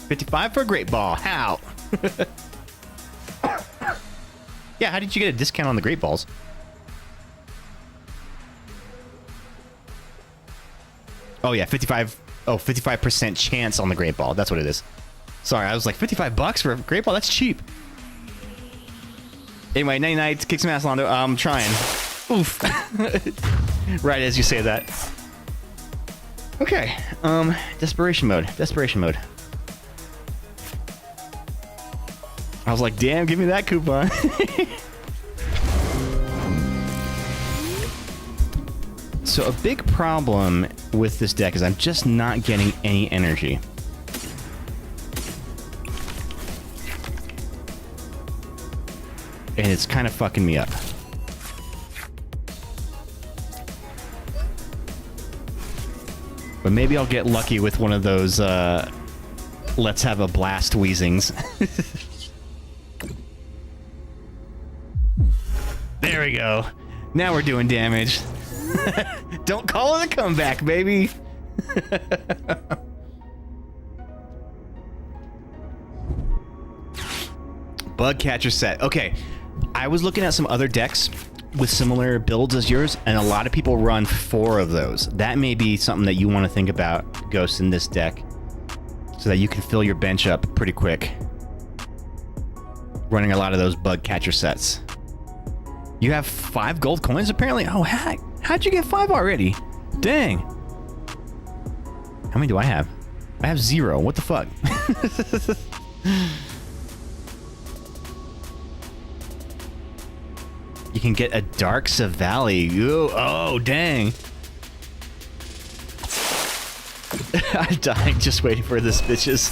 55 for a Great Ball. How? Yeah, how did you get a discount on the Great Balls? Oh yeah, 55. Oh, 55% chance on the Great Ball. That's what it is. Sorry, I was like, $55 for a Great Ball? That's cheap. Anyway, night night. Kick some ass, Londo. I'm trying. Oof. Right as you say that. Okay. Desperation mode. Desperation mode. I was like, damn, give me that coupon. So a big problem with this deck is I'm just not getting any energy. And it's kind of fucking me up. But maybe I'll get lucky with one of those, let's have a blast wheezings. There we go. Now we're doing damage. Don't call it a comeback, baby. Bug catcher set. Okay, I was looking at some other decks with similar builds as yours, and a lot of people run 4 of those. That may be something that you want to think about, Ghost, in this deck, so that you can fill your bench up pretty quick. Running a lot of those bug catcher sets. You have 5 gold coins, apparently? Oh, heck. How'd you get 5 already? Dang. How many do I have? I have 0. What the fuck? You can get a Dark Savali. Ooh, oh, dang. I'm dying just waiting for this, bitches.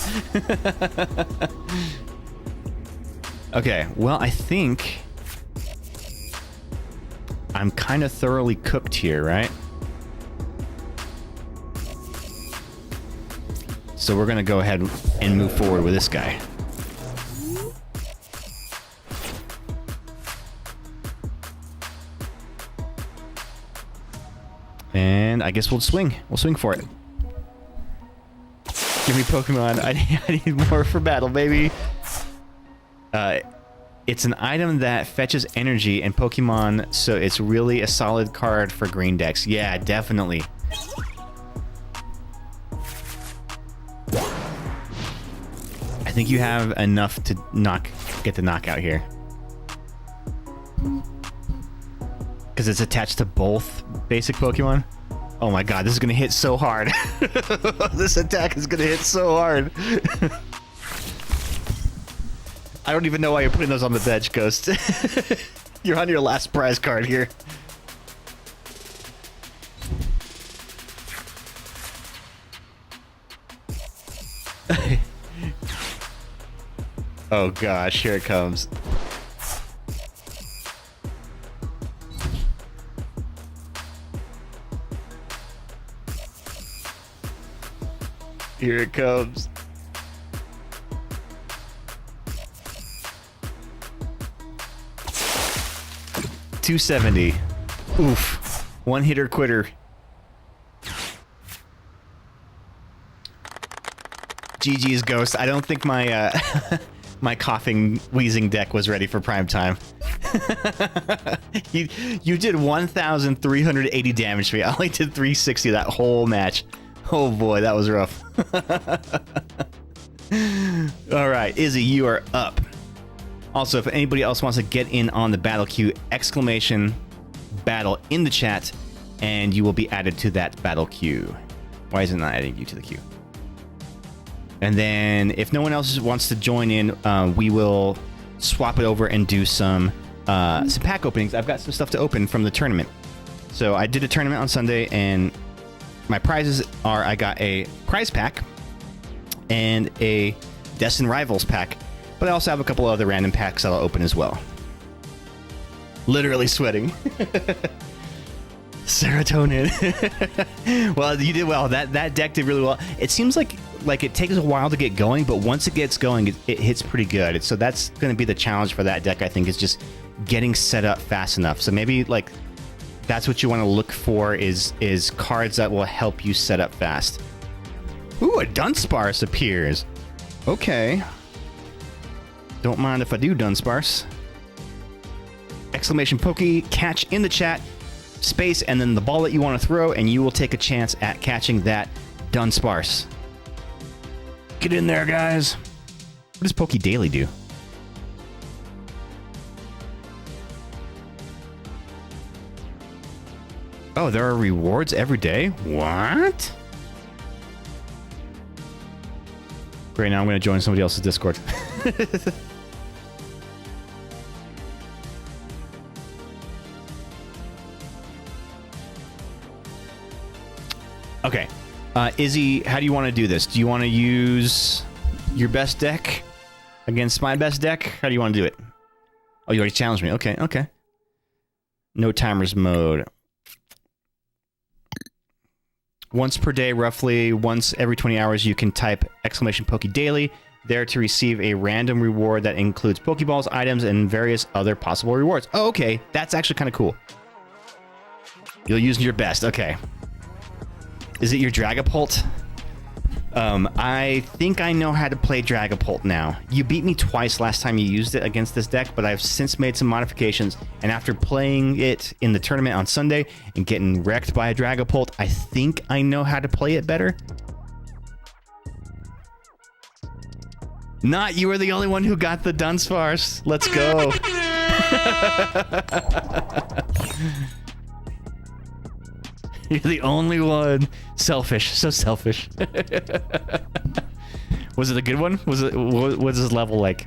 Okay, well, I think I'm kind of thoroughly cooked here, right? So we're gonna go ahead and move forward with this guy. And I guess we'll swing. We'll swing for it. Give me Pokemon. I need more for battle, baby. It's an item that fetches energy and Pokemon, so it's really a solid card for green decks. Yeah, definitely. I think you have enough to get the knockout here. Because it's attached to both basic Pokemon. Oh my god, this is going to hit so hard. This attack is going to hit so hard. I don't even know why you're putting those on the bench, Ghost. You're on your last prize card here. Oh gosh, here it comes. Here it comes. $270. Oof. One hitter quitter. GG's Ghost. I don't think my my coughing, wheezing deck was ready for prime time. you did 1,380 damage to me. I only did 360 that whole match. Oh boy, that was rough. All right, Izzy, you are up. Also, if anybody else wants to get in on the battle queue, exclamation battle in the chat, and you will be added to that battle queue. Why is it not adding you to the queue? And then if no one else wants to join in, we will swap it over and do some pack openings. I've got some stuff to open from the tournament. So I did a tournament on Sunday, and my prizes are I got a prize pack and a Destin Rivals pack, but I also have a couple other random packs that I'll open as well. Literally sweating. Serotonin. Well, you did well. That deck did really well. It seems like it takes a while to get going, but once it gets going, it hits pretty good. So that's going to be the challenge for that deck, I think, is just getting set up fast enough. So maybe like that's what you want to look for is cards that will help you set up fast. Ooh, a Dunsparce appears. Okay. Don't mind if I do, Dunsparce. Exclamation Pokey, catch in the chat, space, and then the ball that you want to throw, and you will take a chance at catching that Dunsparce. Get in there, guys. What does Poke Daily do? Oh, there are rewards every day? What? Great, now I'm going to join somebody else's Discord. Okay. Izzy, how do you want to do this? Do you want to use your best deck against my best deck? How do you want to do it? Oh, you already challenged me. Okay, okay. No timers mode. Once per day, roughly once every 20 hours, you can type exclamation Poke Daily there to receive a random reward that includes Pokeballs, items, and various other possible rewards. Oh, okay. That's actually kind of cool. You'll use your best. Okay. Is it your Dragapult? I think I know how to play Dragapult now. You beat me twice last time you used it against this deck, but I've since made some modifications, and after playing it in the tournament on Sunday and getting wrecked by a Dragapult, I think I know how to play it better. Not you were the only one who got the Dunsparce. Let's go. You're the only one. Selfish. So selfish. Was it a good one? Was it? What was his level like?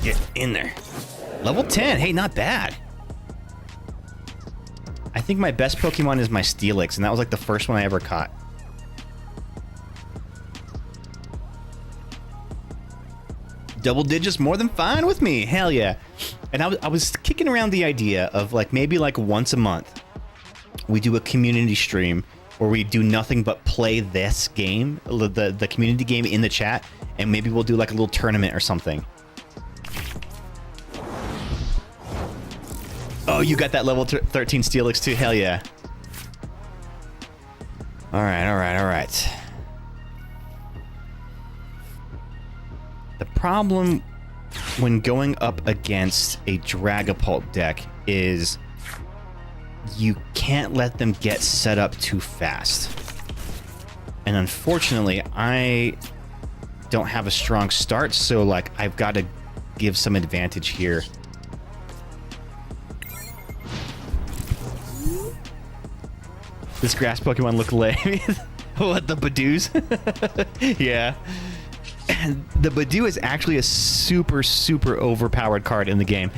Get in there. Level 10. Hey, not bad. I think my best Pokemon is my Steelix, and that was like the first one I ever caught. Double digits more than fine with me. Hell yeah. And I was kicking around the idea of like maybe like once a month we do a community stream where we do nothing but play this game, the community game in the chat, and maybe we'll do like a little tournament or something. Oh, you got that level 13 Steelix too? Hell yeah. Alright, alright, alright. The problem when going up against a Dragapult deck is you can't let them get set up too fast. And unfortunately, I don't have a strong start, so like I've got to give some advantage here. This grass Pokemon look lame. What, the Badoos? Yeah. And the Badoo is actually a super, super overpowered card in the game.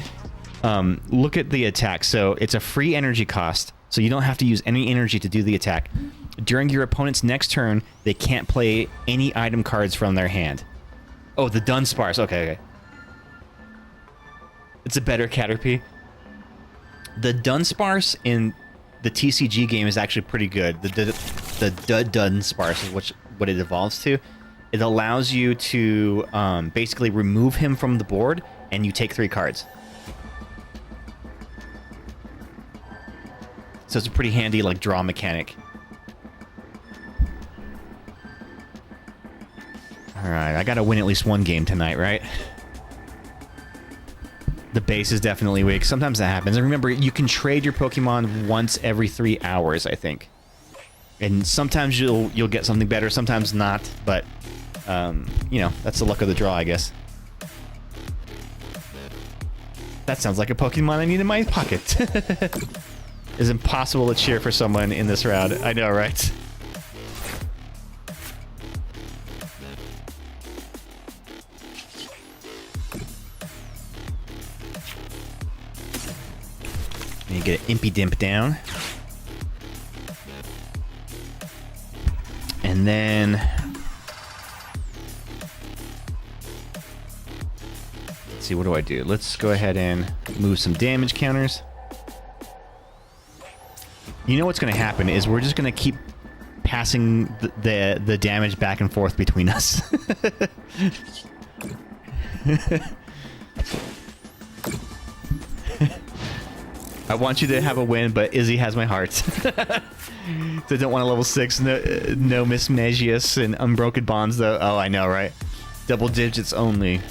Look at the attack. So it's a free energy cost, so you don't have to use any energy to do the attack. During your opponent's next turn, they can't play any item cards from their hand. Oh, the Dunsparce. Okay. It's a better Caterpie. The Dunsparce in the TCG game is actually pretty good. The Dunsparce is what it evolves to. It allows you to basically remove him from the board, and you take 3 cards. So it's a pretty handy like draw mechanic. Alright, I gotta win at least one game tonight, right? The base is definitely weak. Sometimes that happens. And remember, you can trade your Pokemon once every 3 hours, I think. And sometimes you'll get something better, sometimes not. But, you know, that's the luck of the draw, I guess. That sounds like a Pokemon I need in my pocket. It's impossible to cheer for someone in this round. I know, right? And you get an Impy Dimp down. And then... let's see, what do I do? Let's go ahead and move some damage counters. You know what's going to happen is we're just going to keep passing the damage back and forth between us. I want you to have a win, but Izzy has my heart. So I don't want a level 6, no Miss Magius and Unbroken Bonds, though. Oh, I know, right? Double digits only.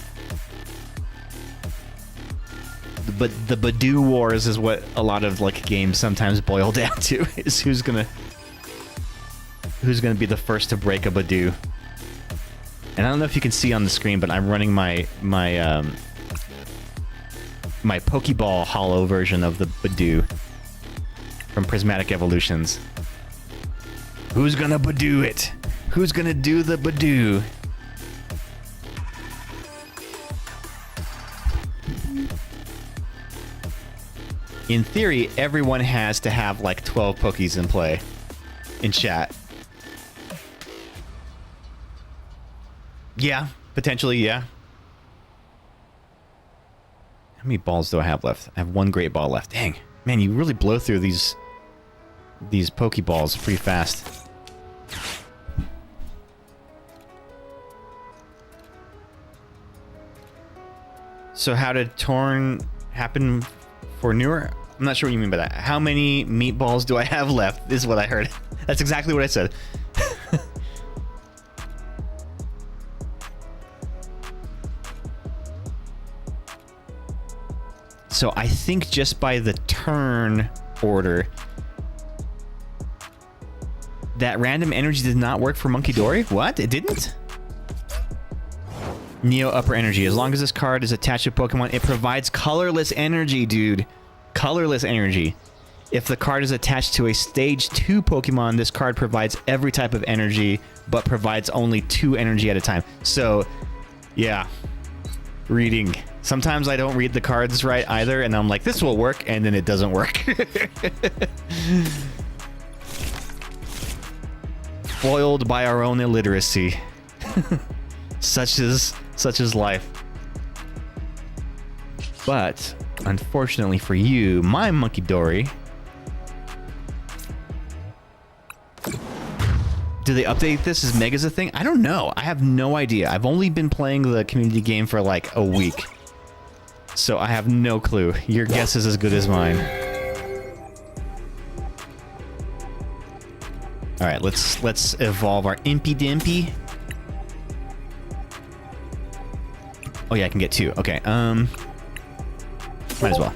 But the Badoo Wars is what a lot of like games sometimes boil down to, is who's gonna be the first to break a Badoo. And I don't know if you can see on the screen, but I'm running my Pokeball Hollow version of the Badoo from Prismatic Evolutions. Who's gonna Badoo it? Who's gonna do the Badoo? In theory, everyone has to have like 12 Pokies in play in chat. Yeah, potentially, yeah. How many balls do I have left? I have 1 great ball left. Dang. Man, you really blow through these Pokeballs pretty fast. So how did Torn happen for newer? I'm not sure what you mean by that. How many meatballs do I have left is what I heard. That's exactly what I said. So I think just by the turn order, that random energy did not work for Monkey Dory? What? It didn't? Neo Upper Energy. As long as this card is attached to Pokemon, it provides colorless energy, dude. Colorless energy. If the card is attached to a Stage 2 Pokemon, this card provides every type of energy, but provides only 2 energy at a time. So, yeah. Reading. Sometimes I don't read the cards right either, and I'm like, this will work, and then it doesn't work. Foiled by our own illiteracy. Such is life. But, unfortunately for you, my Monkey Dory... Do they update this? Is Megas a thing? I don't know. I have no idea. I've only been playing the community game for like a week. So I have no clue. Your guess is as good as mine. Alright, let's evolve our Impy Dimpy. Oh yeah, I can get 2. Okay, might as well.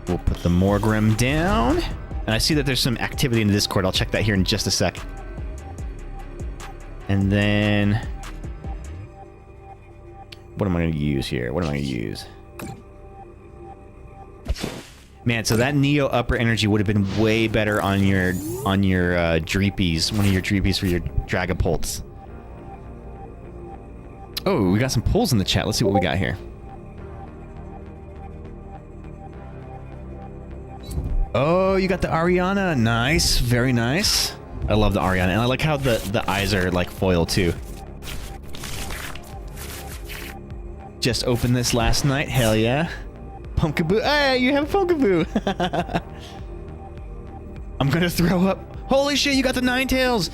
We'll put the Morgrim down. And I see that there's some activity in the Discord. I'll check that here in just a sec. And then... what am I going to use here? What am I going to use? Man, so that Neo Upper Energy would have been way better on your Dreepies. One of your Dreepies for your Dragapults. Oh, we got some polls in the chat. Let's see what we got here. Oh, you got the Ariana. Nice. Very nice. I love the Ariana. And I like how the eyes are like foil too. Just opened this last night. Hell yeah. Pumpkaboo. Hey, you have a Pumpkaboo. I'm gonna throw up. Holy shit, you got the Ninetales.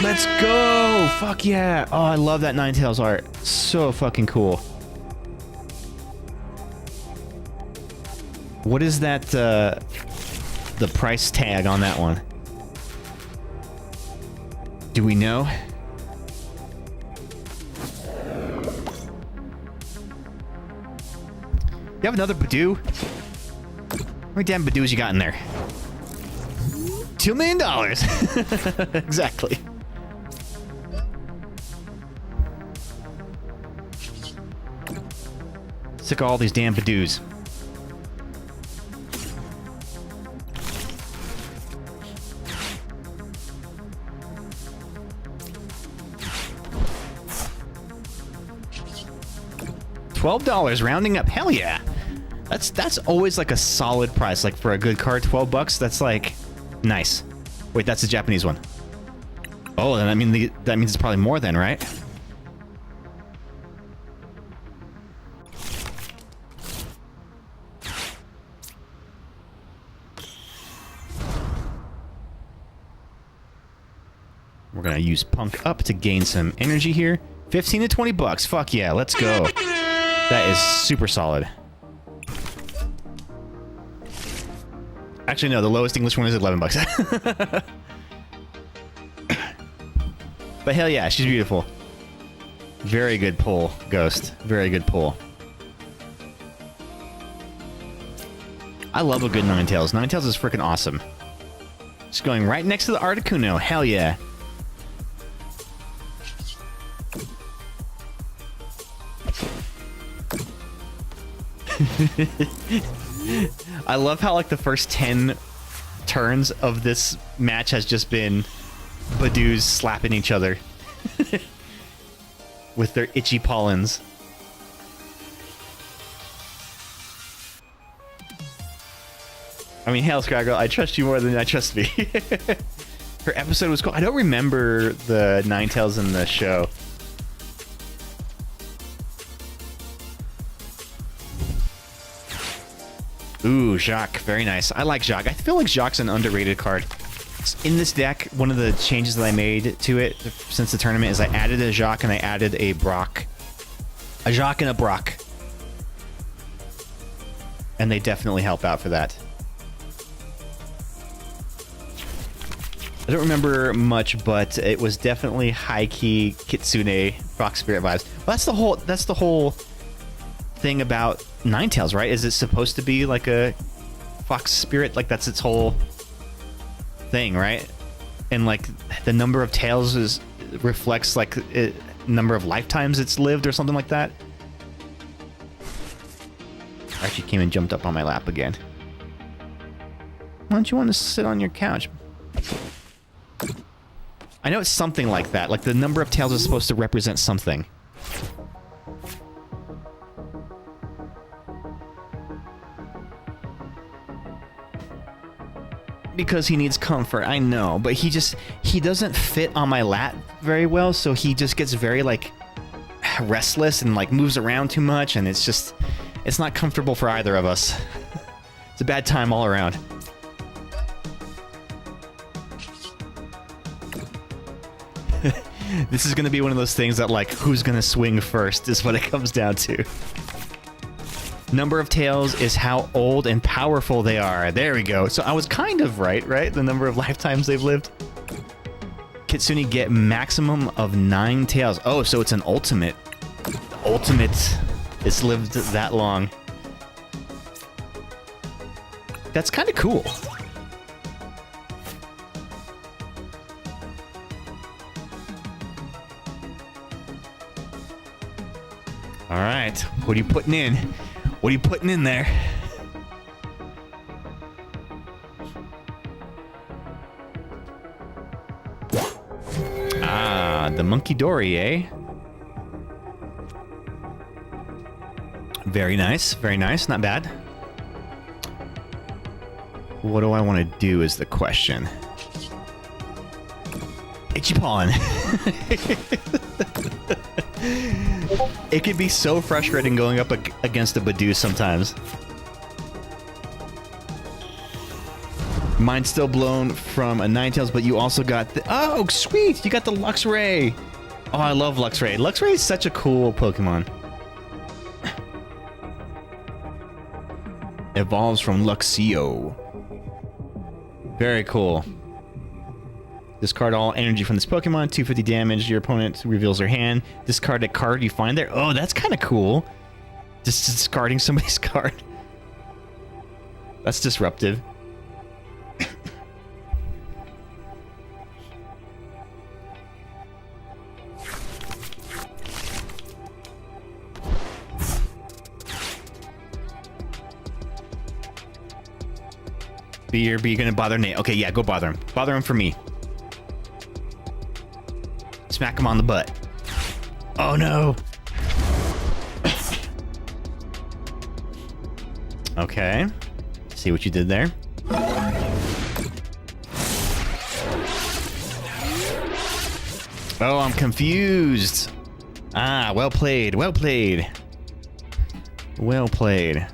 Let's go. Fuck yeah. Oh, I love that Ninetales art. So fucking cool. What is that, the price tag on that one? Do we know? You have another Badoo? How many damn Badoos you got in there? $2 million! Exactly. Sick of all these damn Badoos. $12, rounding up. Hell yeah. That's always like a solid price. Like for a good card, $12. That's like nice. Wait, that's the Japanese one. Oh, then that means it's probably more then, right? We're gonna use Punk Up to gain some energy here. 15 to 20 bucks. Fuck yeah, let's go. That is super solid. Actually, no, the lowest English one is 11 bucks. But hell yeah, she's beautiful. Very good pull, Ghost. Very good pull. I love a good Ninetales. Ninetales is freaking awesome. Just going right next to the Articuno. Hell yeah. I love how like the first 10 turns of this match has just been Badoos slapping each other with their itchy pollens. I mean, hell, Scraggle, I trust you more than I trust me. Her episode was cool. I don't remember the Ninetales in the show. Ooh, Jacques. Very nice. I like Jacques. I feel like Jacques an underrated card. In this deck, one of the changes that I made to it since the tournament is I added a Jacques and I added a Brock. A Jacques and a Brock. And they definitely help out for that. I don't remember much, but it was definitely high-key Kitsune Fox Spirit vibes. Well, that's the whole thing about Ninetales, right? Is it supposed to be like a Fox Spirit? Like that's its whole thing, right? And like the number of tails reflects like number of lifetimes it's lived or something like that. Archie came and jumped up on my lap again. Why don't you want to sit on your couch? I know it's something like that. Like the number of tails is supposed to represent something. Because he needs comfort, I know, but he doesn't fit on my lap very well, so he just gets very like restless and like moves around too much, and it's not comfortable for either of us. It's a bad time all around. This is gonna be one of those things that like who's gonna swing first is what it comes down to. Number of tails is how old and powerful they are. There we go. So I was kind of right? The number of lifetimes they've lived. Kitsune get maximum of 9 tails. Oh, so it's an ultimate. The ultimate is lived that long. That's kind of cool. All right, what are you putting in? What are you putting in there? Ah, the Monkey Dory, eh? Very nice, not bad. What do I want to do is the question. Itchy Pawn. It can be so frustrating going up against a Badoo sometimes. Mine's still blown from a Ninetales, but you also got the... Oh, sweet! You got the Luxray! Oh, I love Luxray. Luxray is such a cool Pokemon. Evolves from Luxio. Very cool. Discard all energy from this Pokemon. 250 damage. Your opponent reveals their hand. Discard a card you find there. Oh, that's kind of cool. Just discarding somebody's card. That's disruptive. Be you gonna bother Nate? Okay, yeah, go bother him. Bother him for me. Smack him on the butt. Oh no. Okay. See what you did there. Oh, I'm confused. Ah, well played. Well played. Well played.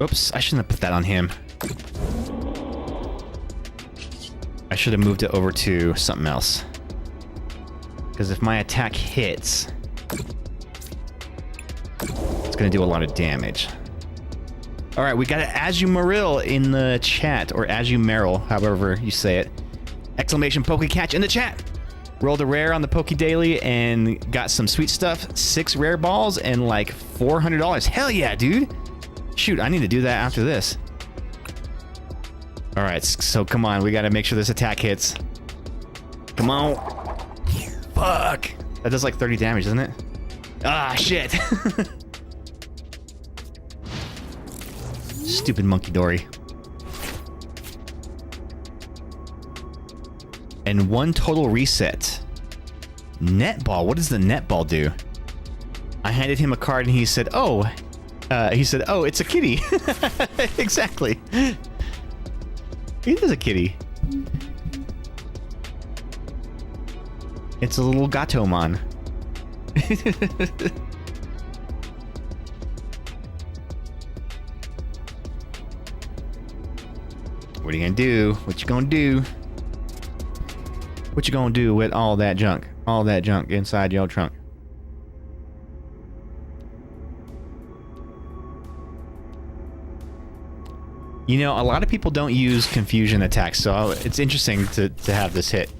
Oops, I shouldn't have put that on him. I should have moved it over to something else. Because if my attack hits, it's going to do a lot of damage. Alright, we got an Azumarill in the chat, or Azumarill, however you say it. Exclamation Pokecatch in the chat! Rolled a rare on the Poke Daily and got some sweet stuff. 6 rare balls and like $400. Hell yeah, dude! Shoot, I need to do that after this. Alright, so come on. We gotta make sure this attack hits. Come on. Fuck! That does like 30 damage, doesn't it? Ah, shit! Stupid Monkey Dory. And 1 total reset. Netball? What does the netball do? I handed him a card and he said, oh... oh, it's a kitty. Exactly. It is a kitty. It's a little Gatomon. What are you gonna do? What you gonna do? What you gonna do with all that junk? All that junk inside your trunk? You know, a lot of people don't use confusion attacks, so it's interesting to have this hit.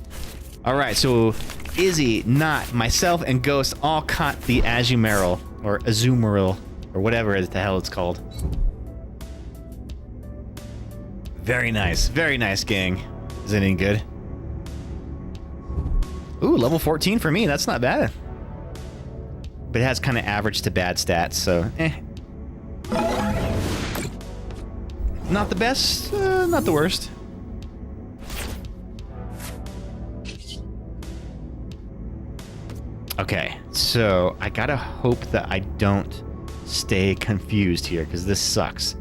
Alright, so Izzy, Not, myself, and Ghost all caught the Azumarill, or Azumarill, or whatever the hell it's called. Very nice, gang. Is it any good? Ooh, level 14 for me, that's not bad. But it has kind of average to bad stats, so eh. Not the best, not the worst. Okay, so I gotta hope that I don't stay confused here, because this sucks.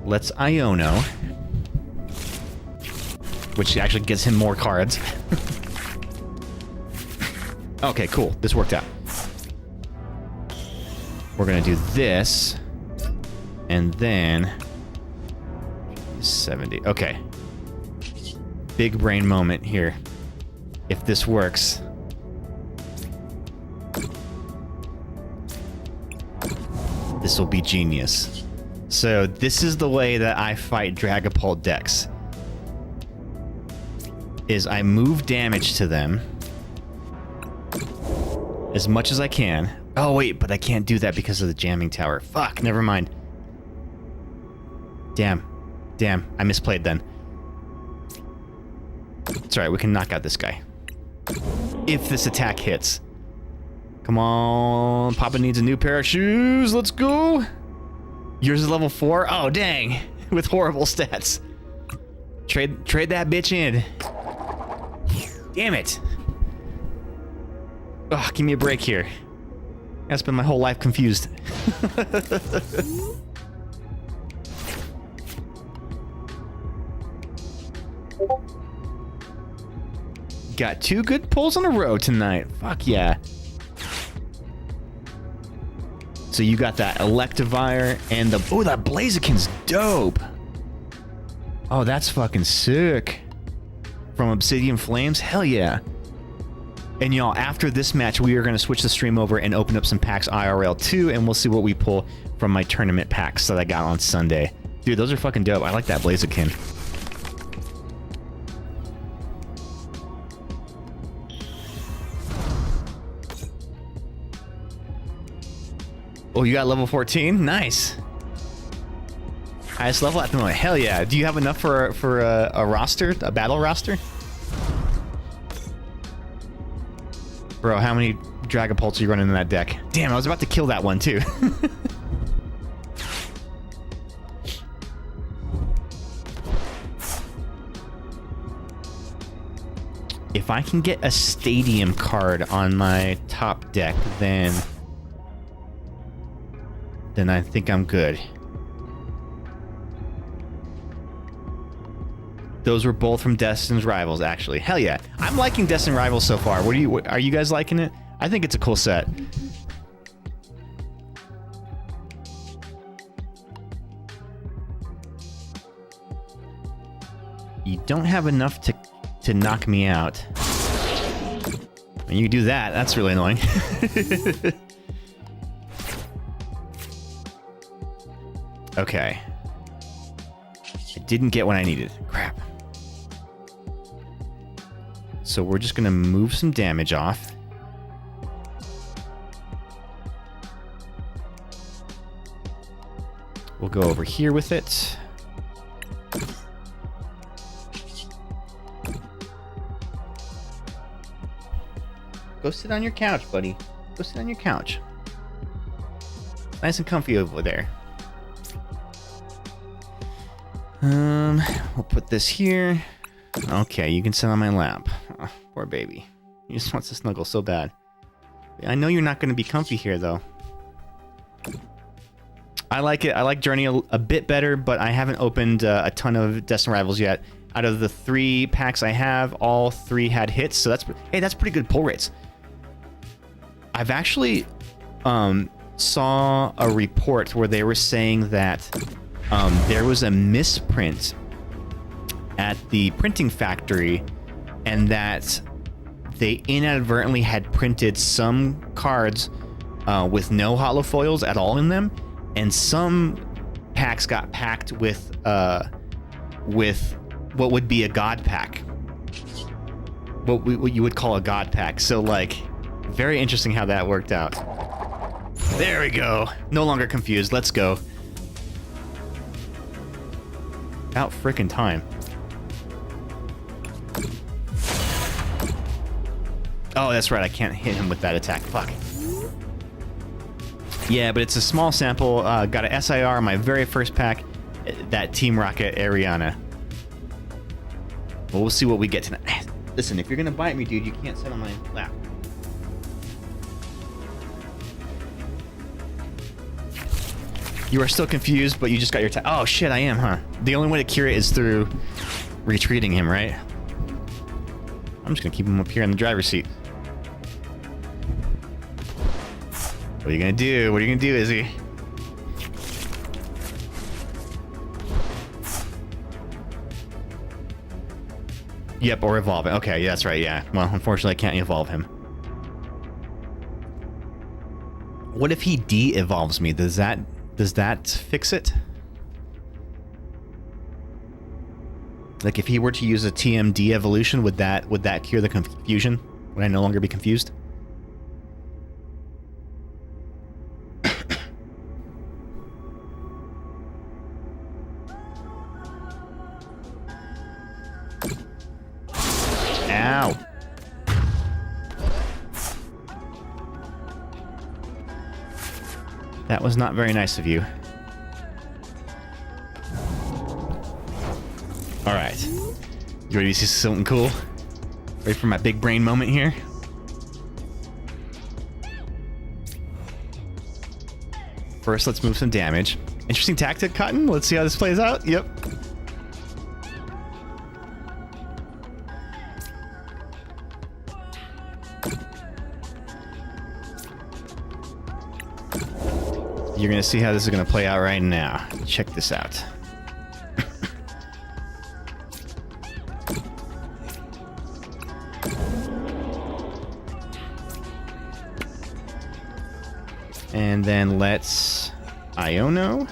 Let's Iono. Which actually gives him more cards. Okay, cool. This worked out. We're gonna do this. And then 70. Okay. Big brain moment here. If this works. This will be genius. So this is the way that I fight Dragapult decks. Is I move damage to them as much as I can. Oh wait, but I can't do that because of the jamming tower. Fuck, never mind. Damn, I misplayed then. It's alright, we can knock out this guy. If this attack hits. Come on, Papa needs a new pair of shoes, let's go! Yours is level 4? Oh dang, with horrible stats. Trade that bitch in. Damn it. Ugh, give me a break here. I spent my whole life confused. Got 2 good pulls in a row tonight. Fuck yeah. So you got that Electivire and the... Oh, that Blaziken's dope. Oh, that's fucking sick. From Obsidian Flames? Hell yeah. And y'all, after this match, we are going to switch the stream over and open up some packs IRL too, and we'll see what we pull from my tournament packs that I got on Sunday. Dude, those are fucking dope. I like that Blaziken. Oh, you got level 14? Nice. Highest level at the moment. Hell yeah. Do you have enough for a roster? A battle roster? Bro, how many Dragapults are you running in that deck? Damn, I was about to kill that one too. If I can get a stadium card on my top deck, then I think I'm good. Those were both from Destin's Rivals, actually. Hell yeah. I'm liking Destin's Rivals so far. Are you guys liking it? I think it's a cool set. You don't have enough to knock me out. When you do that, that's really annoying. Okay. I didn't get what I needed. Crap. So we're just gonna move some damage off. We'll go over here with it. Go sit on your couch, buddy. Go sit on your couch. Nice and comfy over there. We'll put this here. Okay, you can sit on my lap. Oh, poor baby. He just wants to snuggle so bad. I know you're not going to be comfy here, though. I like it. I like Journey a bit better, but I haven't opened a ton of Destined Rivals yet. Out of the 3 packs I have, all 3 had hits, so that's pretty good pull rates. I've actually saw a report where they were saying that there was a misprint at the printing factory, and that they inadvertently had printed some cards with no holo foils at all in them, and some packs got packed with what would be a god pack, what you would call a god pack. So like, very interesting how that worked out. There we go. No longer confused. Let's go. About frickin' time. Oh, that's right. I can't hit him with that attack. Fuck. Yeah, but it's a small sample. Got an SIR on my very first pack. That Team Rocket Ariana. Well, we'll see what we get tonight. Listen, if you're gonna bite me, dude, you can't sit on my lap. You are still confused, but you just got your attack. Oh shit, I am, huh? The only way to cure it is through retreating him, right? I'm just gonna keep him up here in the driver's seat. What are you gonna do? What are you gonna do, Izzy? Yep, or evolve it. Okay, yeah, that's right, yeah. Well, unfortunately, I can't evolve him. What if he de-evolves me? Does that fix it? Like, if he were to use a TMD evolution, would that cure the confusion? Would I no longer be confused? Ow. That was not very nice of you. Alright. You ready to see something cool? Ready for my big brain moment here? First, let's move some damage. Interesting tactic, Cotton. Let's see how this plays out. Yep. You're gonna see how this is gonna play out right now. Check this out. And then let's Iono.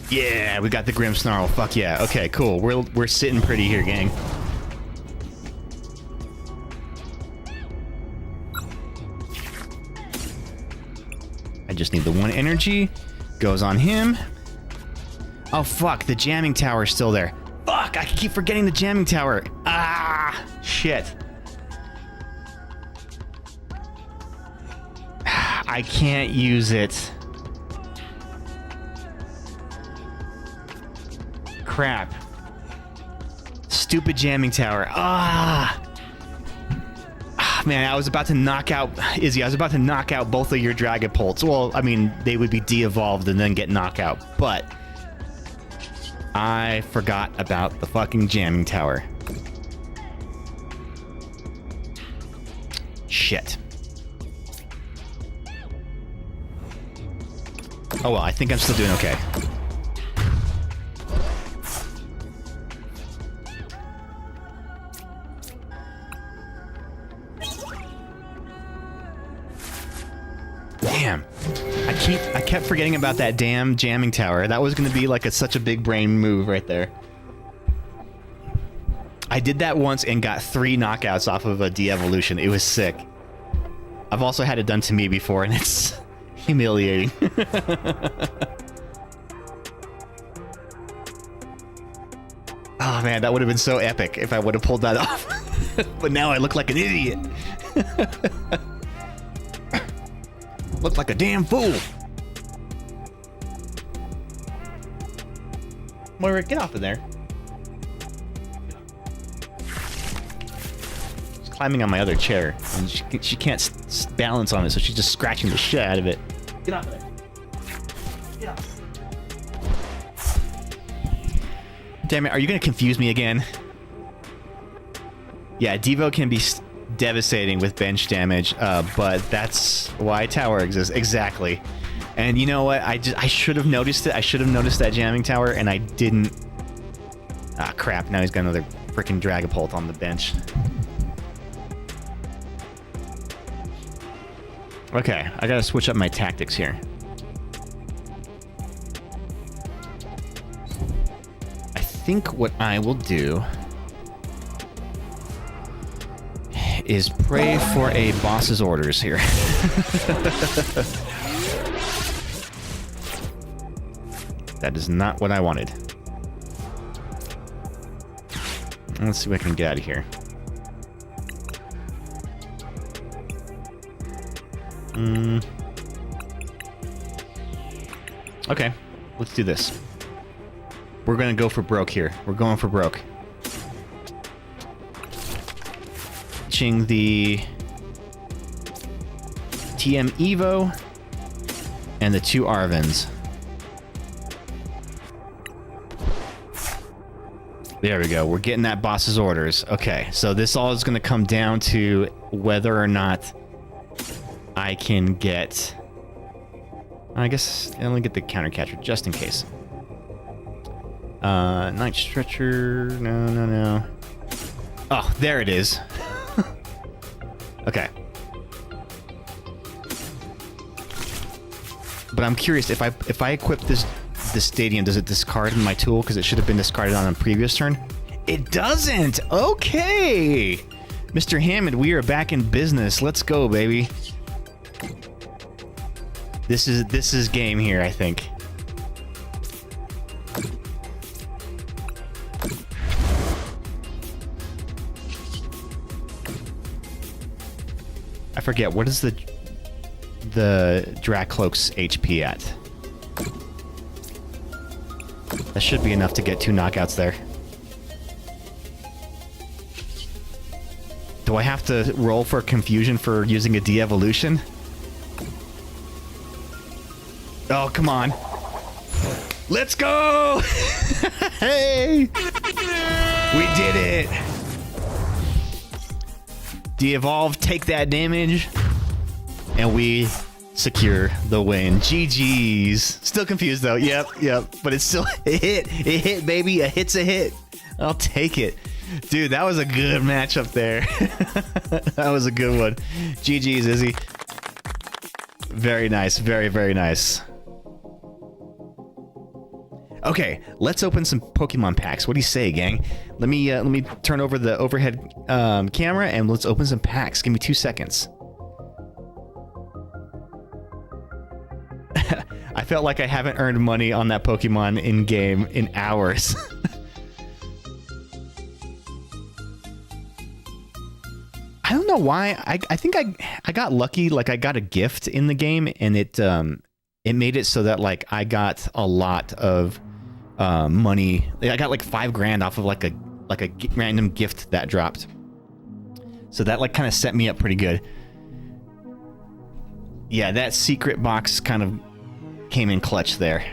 Yeah, we got the Grim Snarl. Fuck yeah. Okay, cool. We're sitting pretty here, gang. I just need the one energy. Goes on him. Oh fuck, the jamming tower is still there. Fuck, I keep forgetting the jamming tower. Ah, shit. I can't use it. Crap. Stupid jamming tower. Ah. Man, I was about to knock out Izzy. I was about to knock out both of your Dragapults. Well, I mean, they would be de-evolved and then get knockout, but I forgot about the fucking jamming tower. Shit. Oh well, I think I'm still doing okay. Damn. I kept forgetting about that damn jamming tower. That was going to be like such a big brain move right there. I did that once and got 3 knockouts off of a de-evolution. It was sick. I've also had it done to me before, and it's humiliating. Oh man, that would have been so epic if I would have pulled that off. But now I look like an idiot. Look like a damn fool. Moira, get off of there. She's climbing on my other chair, and she can't balance on it, so she's just scratching the shit out of it. Get off of there. Get off. Damn it, are you gonna confuse me again? Yeah, Devo can be devastating with bench damage, but that's why tower exists. Exactly. And you know what? I should have noticed it. I should have noticed that jamming tower, and I didn't. Ah, crap. Now he's got another freaking Dragapult on the bench. Okay, I gotta switch up my tactics here. I think what I will do is pray for a boss's orders here. That is not what I wanted. Let's see what I can get out of here. Okay, let's do this. We're gonna go for broke here. We're going for broke. The TM Evo and the 2 Arvins. There we go. We're getting that boss's orders. Okay, so this all is going to come down to whether or not I can get... I guess I'll only get the counter catcher just in case. Night Stretcher. No. Oh, there it is. Okay. But I'm curious, if I equip this stadium, does it discard my tool? Because it should have been discarded on a previous turn. It doesn't! Okay! Mr. Hammond, we are back in business. Let's go, baby. This is game here, I think. I forget, what is the Dracloak's HP at? That should be enough to get 2 knockouts there. Do I have to roll for confusion for using a de-evolution? Oh, come on. Let's go! Hey! We did it! De-evolve, take that damage, and we secure the win. GG's. Still confused though. Yep. But it's still it hit. It hit, baby. A hit's a hit. I'll take it. Dude, that was a good matchup there. That was a good one. GG's, Izzy. Very nice. Very, very nice. Okay, let's open some Pokemon packs. What do you say, gang? Let me turn over the overhead camera and let's open some packs. Give me 2 seconds. I felt like I haven't earned money on that Pokemon in game in hours. I don't know why. I think I got lucky. Like I got a gift in the game, and it made it so that like I got a lot of money. I got like $5,000 off of like a random gift that dropped. So that like kind of set me up pretty good. Yeah, that secret box kind of came in clutch there.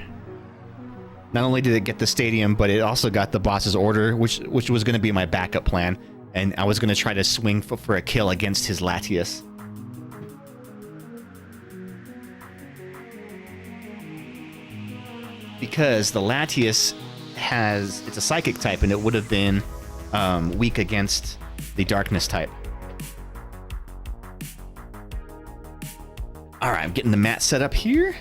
Not only did it get the stadium, but it also got the boss's order, which was going to be my backup plan. And I was going to try to swing for a kill against his Latias. Because the Latias it's a psychic type, and it would have been weak against the darkness type. All right, I'm getting the mat set up here.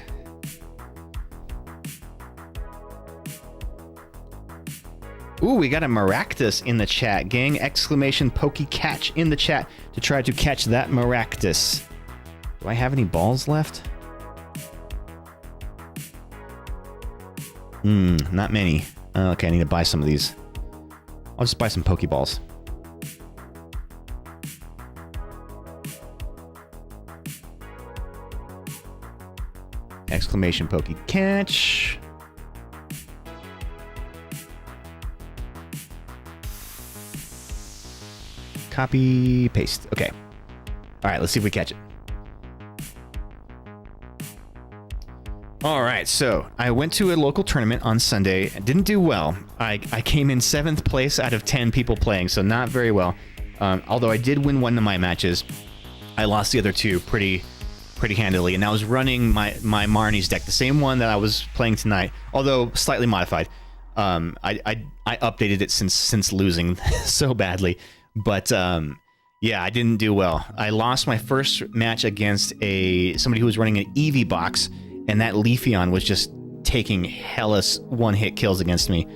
Ooh, we got a Maractus in the chat, gang. Exclamation Poke Catch in the chat to try to catch that Maractus. Do I have any balls left? Not many. Okay, I need to buy some of these. I'll just buy some Pokeballs. Exclamation Poke Catch. Copy, paste. Okay. All right, let's see if we catch it. All right, so I went to a local tournament on Sunday. Didn't do well. I came in 7th place out of 10 people playing, so not very well. Although I did win one of my matches, I lost the other 2 pretty handily, and I was running my Marnie's deck, the same one that I was playing tonight, although slightly modified. I updated it since losing so badly. But yeah, I didn't do well. I lost my first match against somebody who was running an Eevee box, and that Leafeon was just taking hellish one-hit kills against me.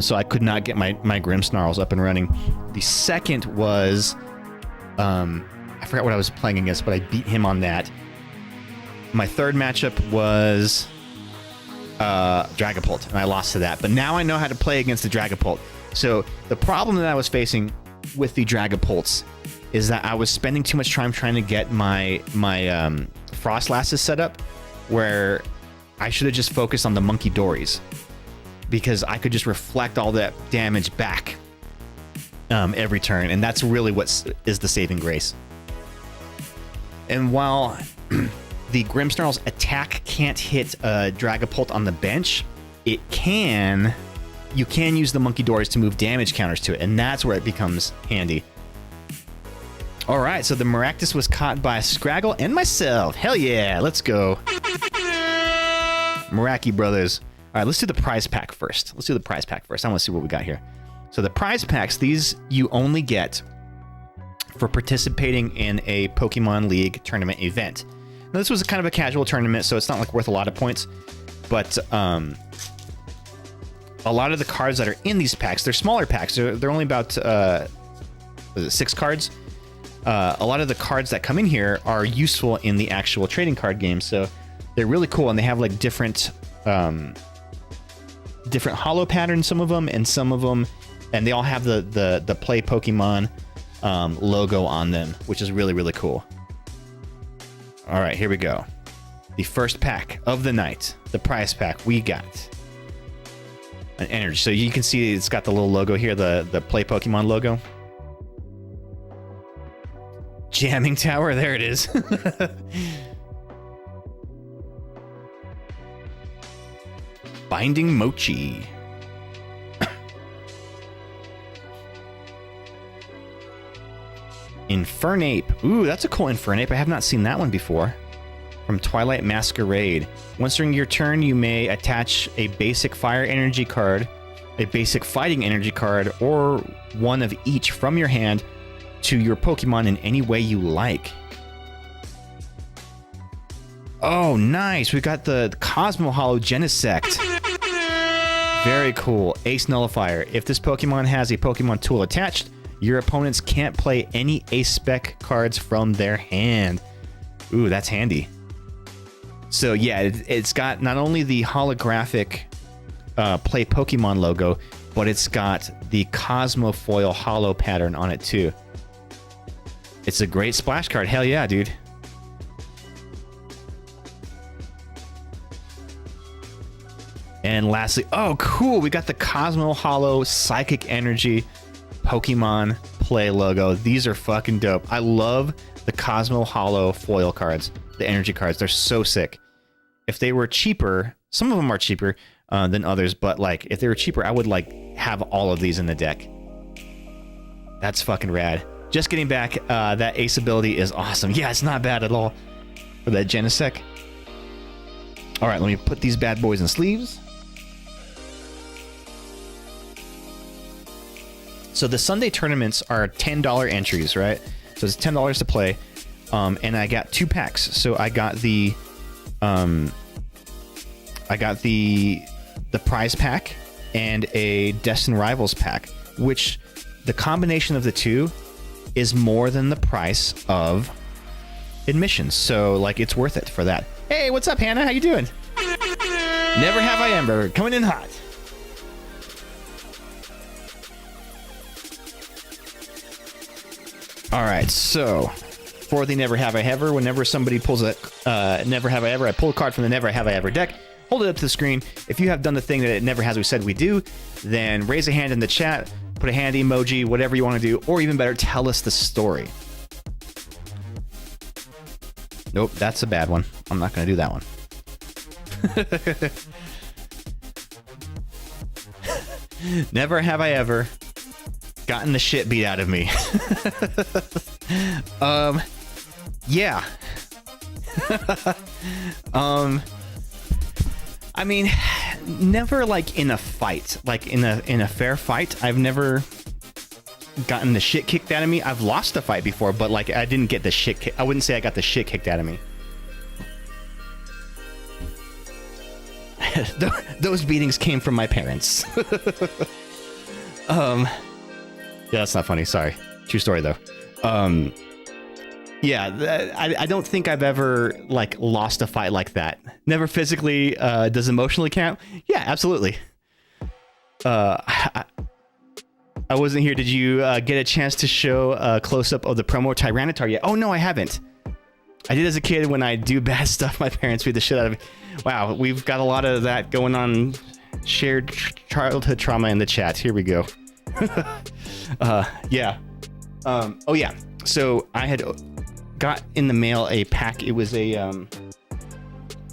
So I could not get my Grimmsnarls up and running. The second was I forgot what I was playing against, but I beat him on that. My third matchup was Dragapult, and I lost to that. But now I know how to play against the Dragapult. So the problem that I was facing with the Dragapults is that I was spending too much time trying to get my Frostlasses set up, where I should have just focused on the Monkey Dories, because I could just reflect all that damage back every turn, and that's really what is the saving grace. And while the Grimmsnarl's attack can't hit a Dragapult on the bench, you can use the Monkey Dories to move damage counters to it, and that's where it becomes handy. All right, so the Maractus was caught by Scraggle and myself. Hell yeah, let's go. Meraki brothers. All right, let's do the prize pack first. I want to see what we got here. So the prize packs, these you only get for participating in a Pokemon League tournament event. Now, this was kind of a casual tournament, so it's not like worth a lot of points, but a lot of the cards that are in these packs, they're smaller packs. They're only about 6 cards. A lot of the cards that come in here are useful in the actual trading card game, so they're really cool, and they have like different holo patterns, some of them, and they all have the Play Pokemon logo on them, which is really, really cool. All right, here we go. The first pack of the night, the prize pack we got. an energy. So you can see it's got the little logo here, the Play Pokemon logo. Jamming Tower, there it is. Binding Mochi. Infernape. Ooh, that's a cool Infernape. I have not seen that one before. From Twilight Masquerade. Once during your turn, you may attach a basic fire energy card, a basic fighting energy card, or one of each from your hand to your Pokemon in any way you like. Oh, nice. We got the Cosmo Hollow Genesect. Very cool. Ace Nullifier. If this Pokemon has a Pokemon tool attached, your opponents can't play any Ace Spec cards from their hand. Ooh, that's handy. So yeah, it's got not only the holographic Play Pokemon logo, but it's got the Cosmo Foil Hollow pattern on it too. It's a great splash card. Hell yeah, dude. And lastly, oh cool, we got the Cosmo Hollow Psychic Energy Pokemon Play logo. These are fucking dope. I love the Cosmo Hollow foil cards, the energy cards. They're so sick. If they were cheaper, some of them are cheaper than others, but like if they were cheaper, I would like have all of these in the deck. That's fucking rad. Just getting back, that Ace ability is awesome. Yeah, it's not bad at all for that Genesect. All right, let me put these bad boys in sleeves. So the Sunday tournaments are $10 entries, right? So it's $10 to play, and I got 2 packs. So I got the prize pack and a Destined Rivals pack, which the combination of the two is more than the price of admissions. So like it's worth it for that. Hey, what's up, Hannah? How you doing? Never have I ever coming in hot. All right, so for the Never Have I Ever, whenever somebody pulls a Never Have I Ever, I pull a card from the Never Have I Ever deck, hold it up to the screen. If you have done the thing that it never has we said we do, then raise a hand in the chat, put a hand emoji, whatever you want to do, or even better, tell us the story. Nope, that's a bad one. I'm not going to do that one. Never have I ever gotten the shit beat out of me. Yeah. I mean, never like in a fight, like in a fair fight. I've never gotten the shit kicked out of me. I've lost a fight before, but like I didn't get the shit kicked. I wouldn't say I got the shit kicked out of me. Those beatings came from my parents. Yeah, that's not funny. Sorry. True story though. Yeah, I don't think I've ever like lost a fight like that. Never physically. Does emotionally count? Yeah, absolutely. I wasn't here. Did you get a chance to show a close-up of the promo Tyranitar yet? Oh no, I haven't. I did as a kid. When I do bad stuff, my parents beat the shit out of me. Wow, we've got a lot of that going on. Shared childhood trauma in the chat. Here we go. Yeah. Oh yeah. So I had got in the mail a pack. It was a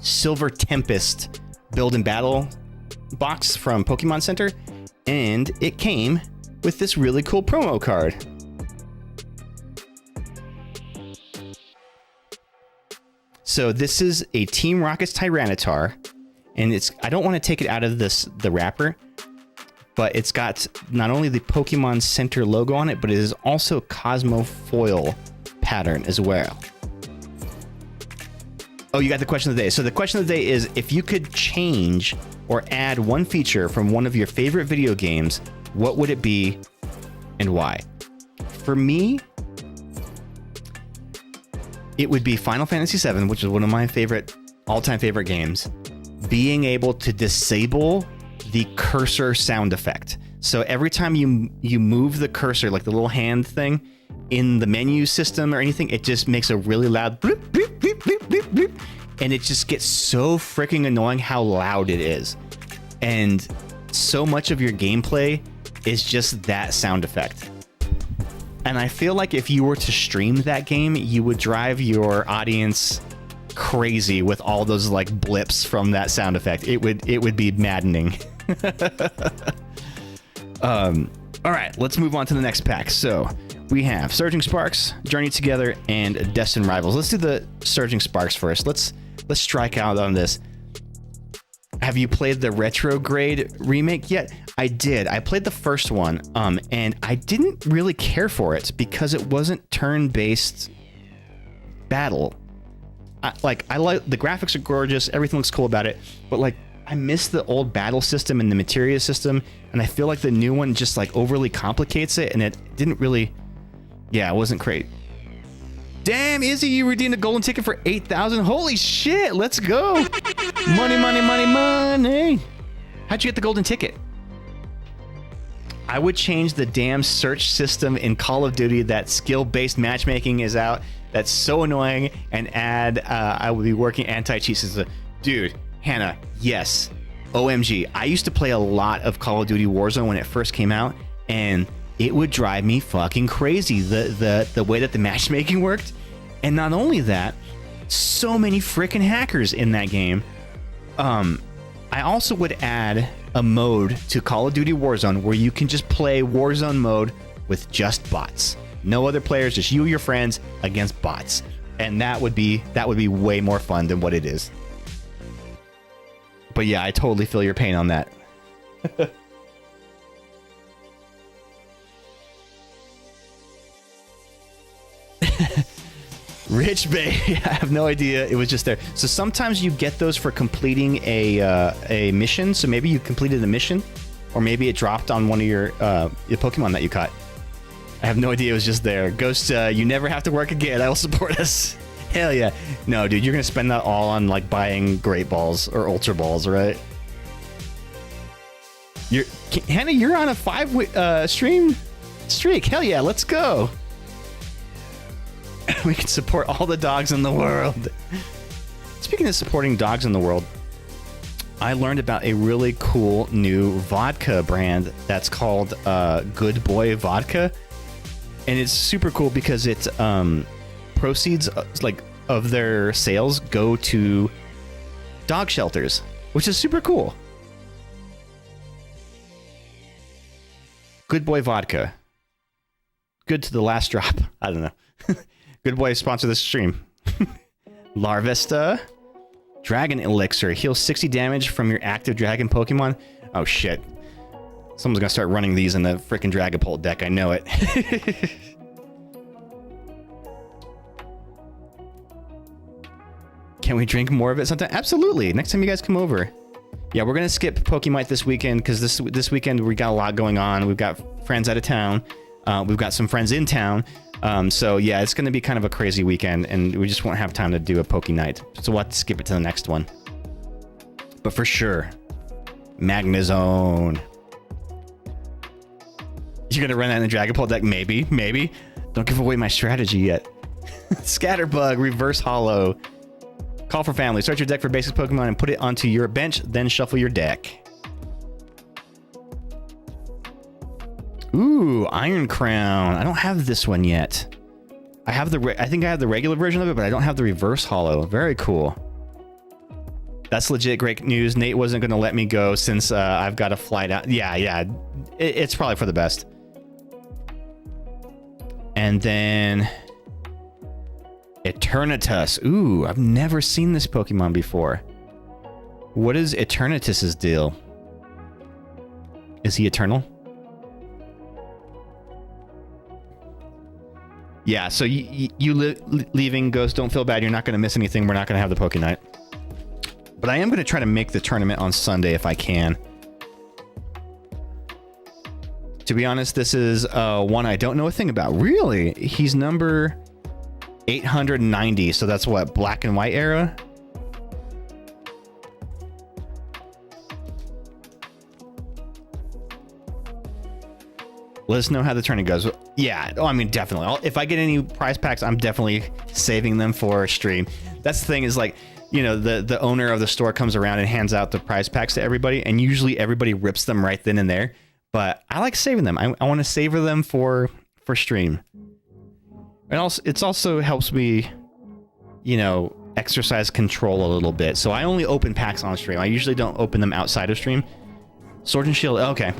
Silver Tempest Build and Battle box from Pokemon Center, and it came with this really cool promo card. So this is a Team Rocket's Tyranitar, and it's, I don't want to take it out of the wrapper, but it's got not only the Pokemon Center logo on it, but it is also Cosmo Foil pattern as well. Oh, you got the question of the day. So the question of the day is, if you could change or add one feature from one of your favorite video games, what would it be and why? For me, it would be Final Fantasy VII, which is one of my favorite, all-time favorite games, being able to disable the cursor sound effect. So every time you move the cursor, like the little hand thing in the menu system or anything, it just makes a really loud bloop, bloop, bloop, bloop, bloop, bloop, and it just gets so freaking annoying how loud it is. And so much of your gameplay is just that sound effect. And I feel like if you were to stream that game, you would drive your audience crazy with all those like blips from that sound effect. It would be maddening. All right, let's move on to the next pack. So we have Surging Sparks, Journey Together, and Destined Rivals. Let's do the Surging Sparks first. Let's strike out on this. Have you played the Retrograde remake yet? I did. I played the first one, and I didn't really care for it because it wasn't turn-based battle. I like the graphics are gorgeous, everything looks cool about it, but like I miss the old battle system and the materia system, and I feel like the new one just like overly complicates it, and it didn't really, yeah, it wasn't great. Damn, Izzy, you redeemed a golden ticket for 8,000. Holy shit, let's go. Money, money, money, money. How'd you get the golden ticket? I would change the damn search system in Call of Duty. That skill-based matchmaking is out. That's so annoying. And add, I will be working anti-cheat system. Dude, Hannah, yes. OMG. I used to play a lot of Call of Duty Warzone when it first came out, and it would drive me fucking crazy, the way that the matchmaking worked. And not only that, so many freaking hackers in that game. I also would add a mode to Call of Duty Warzone where you can just play Warzone mode with just bots. No other players, just you and your friends against bots. And that would be way more fun than what it is. But yeah, I totally feel your pain on that. Rich Bay, I have no idea. It was just there. So sometimes you get those for completing a mission. So maybe you completed a mission, or maybe it dropped on one of your Pokemon that you caught. I have no idea. It was just there. Ghost, you never have to work again. I will support us. Hell yeah. No, dude, you're gonna spend that all on like buying Great Balls or Ultra Balls, right? Hannah, you're on a 5 stream streak. Hell yeah, let's go. We can support all the dogs in the world. Speaking of supporting dogs in the world, I learned about a really cool new vodka brand that's called Good Boy Vodka. And it's super cool because it's proceeds like of their sales go to dog shelters, which is super cool. Good Boy Vodka. Good to the last drop. I don't know. Good Boy sponsor this stream. Larvesta. Dragon Elixir. Heals 60 damage from your active dragon Pokemon. Oh shit. Someone's gonna start running these in the frickin' Dragapult deck. I know it. Can we drink more of it sometime? Absolutely. Next time you guys come over. Yeah, we're gonna skip Pokemite this weekend because this weekend we got a lot going on. We've got friends out of town. We've got some friends in town. So yeah, it's gonna be kind of a crazy weekend, and we just won't have time to do a Poke Night. So we'll have to skip it to the next one. But for sure, Magnezone. You're gonna run that in the Dragapult deck? Maybe, maybe. Don't give away my strategy yet. Scatterbug, Reverse Hollow. Call for family. Search your deck for basic Pokemon and put it onto your bench, then shuffle your deck. Ooh, Iron Crown. I don't have this one yet. I have I think I have the regular version of it, but I don't have the Reverse Hollow. Very cool. That's legit great news. Nate wasn't going to let me go since I've got a flight out. Yeah. It's probably for the best. And then Eternatus. Ooh, I've never seen this Pokemon before. What is Eternatus's deal? Is he eternal? Yeah, so you leaving Ghost, don't feel bad. You're not going to miss anything. We're not going to have the Poke Night. But I am going to try to make the tournament on Sunday if I can. To be honest, this is one I don't know a thing about. Really? He's number 890, so that's what, Black and White era? Let us know how the tournament goes. Yeah, oh, I mean, definitely. If I get any prize packs, I'm definitely saving them for a stream. That's the thing, is like, you know, the owner of the store comes around and hands out the prize packs to everybody, and usually everybody rips them right then and there. But I like saving them. I want to savor them for stream. And also, it's also helps me, you know, exercise control a little bit. So I only open packs on stream. I usually don't open them outside of stream. Sword and Shield, okay.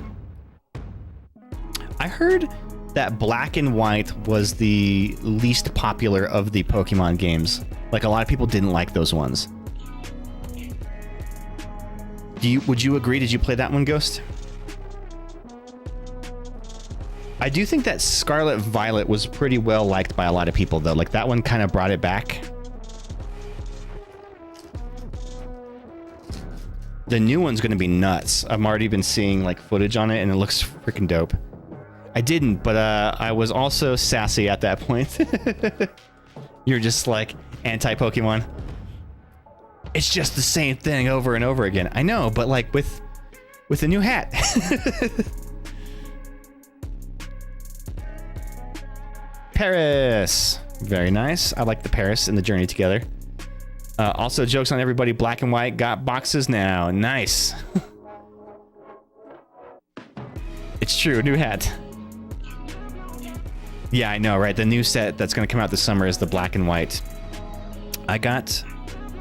I heard that Black and White was the least popular of the Pokemon games. Like, a lot of people didn't like those ones. Would you agree? Did you play that one, Ghost? I do think that Scarlet Violet was pretty well liked by a lot of people, though. Like, that one kind of brought it back. The new one's going to be nuts. I've already been seeing, like, footage on it, and it looks freaking dope. I didn't, but I was also sassy at that point. You're just, like, anti-Pokemon. It's just the same thing over and over again. I know, but, like, with a new hat. Paris. Very nice. I like the Paris and the Journey together. Also, jokes on everybody. Black and White got boxes now. Nice. It's true. New hat. Yeah, I know, right? The new set that's going to come out this summer is the Black and White. I got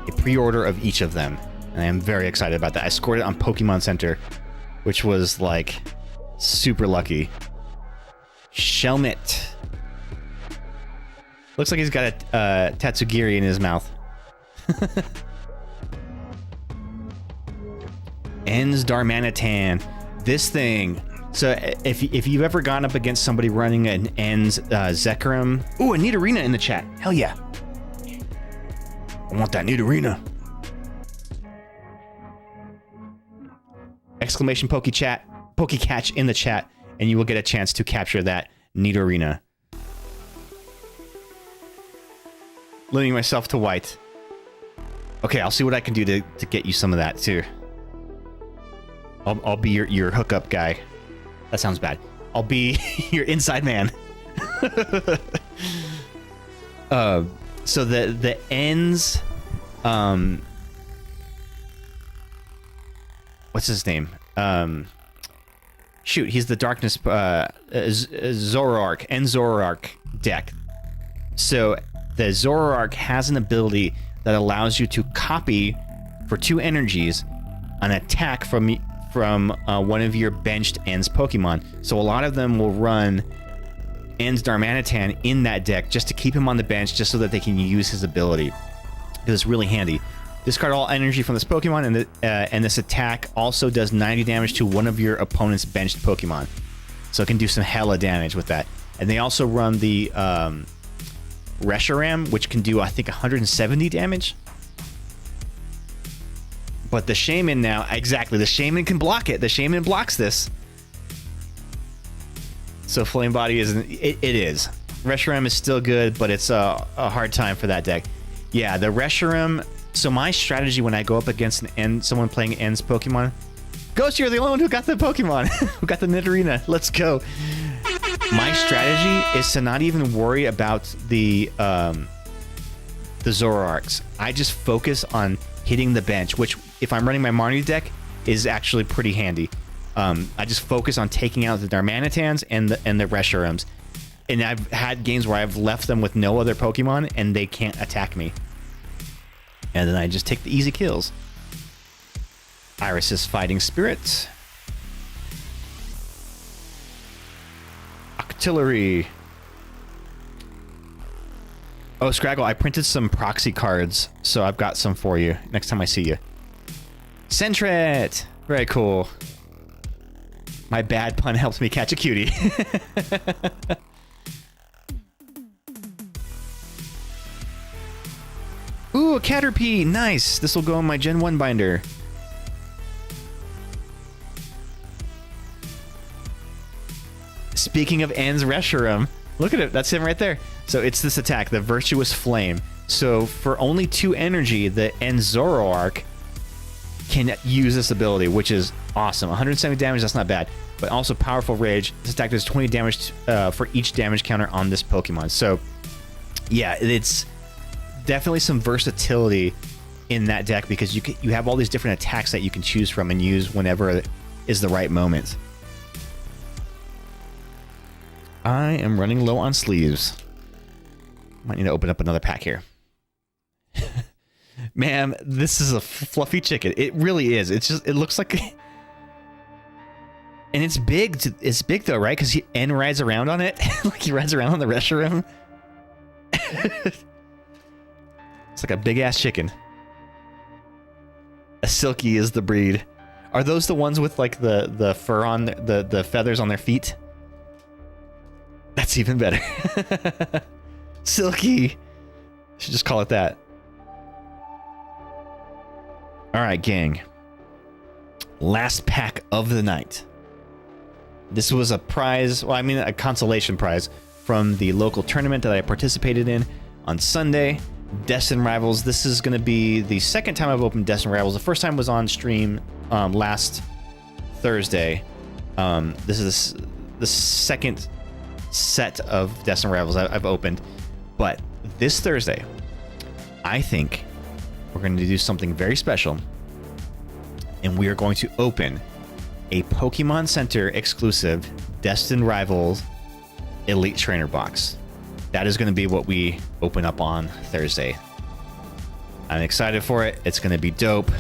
a pre-order of each of them, and I am very excited about that. I scored it on Pokemon Center, which was, like, super lucky. Shelmet. Looks like he's got a Tatsugiri in his mouth. Ens Darmanitan. This thing. So if you've ever gone up against somebody running an Ens Zekrom. Ooh, a Nidorina in the chat. Hell yeah. I want that Nidorina. Exclamation Pokecatch in the chat, and you will get a chance to capture that Nidorina. Limiting myself to white. Okay, I'll see what I can do to get you some of that too. I'll be your hookup guy. That sounds bad. I'll be your inside man. So the ends, what's his name? Shoot, he's the Darkness Zoroark and Zoroark deck. So the Zoroark has an ability that allows you to copy for 2 energies an attack from one of your benched Ens Pokemon. So a lot of them will run Ens Darmanitan in that deck just to keep him on the bench, just so that they can use his ability. It's really handy. Discard all energy from this Pokemon, and this attack also does 90 damage to one of your opponent's benched Pokemon. So it can do some hella damage with that. And they also run the Reshiram, which can do, I think, 170 damage. But the Shaman now, exactly, the Shaman can block it. The Shaman blocks this. So Flame Body isn't, it is. Reshiram is still good, but it's a hard time for that deck. Yeah, the Reshiram, so my strategy when I go up against someone playing Ens Pokemon, Ghost, you're the only one who got the Pokemon, who got the Nidorina. Let's go. My strategy is to not even worry about the Zoroarks. I just focus on hitting the bench, which, if I'm running my Marnie deck, is actually pretty handy. I just focus on taking out the Darmanitans and the Reshirams. And I've had games where I've left them with no other Pokemon, and they can't attack me. And then I just take the easy kills. Iris's Fighting Spirit. Octillery. Oh, Scraggle, I printed some proxy cards, so I've got some for you next time I see you. Sentret! Very cool. My bad pun helps me catch a cutie. Ooh, a Caterpie! Nice! This will go in my Gen 1 binder. Speaking of Ens Reshiram, look at it. That's him right there. So it's this attack, the Virtuous Flame. So for only 2 energy, the Ens Zoroark can use this ability, which is awesome. 170 damage, that's not bad. But also Powerful Rage. This attack does 20 damage for each damage counter on this Pokemon. So yeah, it's definitely some versatility in that deck because you have all these different attacks that you can choose from and use whenever is the right moment. I am running low on sleeves. Might need to open up another pack here. Man, this is a fluffy chicken. It really is. It's just, it looks like... And it's big. It's big though, right? Because N rides around on it. Like he rides around on the restroom. It's like a big ass chicken. A silky is the breed. Are those the ones with like the fur on the feathers on their feet? That's even better. Silky. Should just call it that. All right, gang. Last pack of the night. This was a prize, well, I mean a consolation prize from the local tournament that I participated in on Sunday. Destin Rivals. This is going to be the second time I've opened Destin Rivals. The first time was on stream last Thursday. This is the second set of Destin Rivals I've opened. But this Thursday, I think we're going to do something very special. And we are going to open a Pokemon Center exclusive Destin Rivals Elite Trainer box. That is going to be what we open up on Thursday. I'm excited for it. It's going to be dope.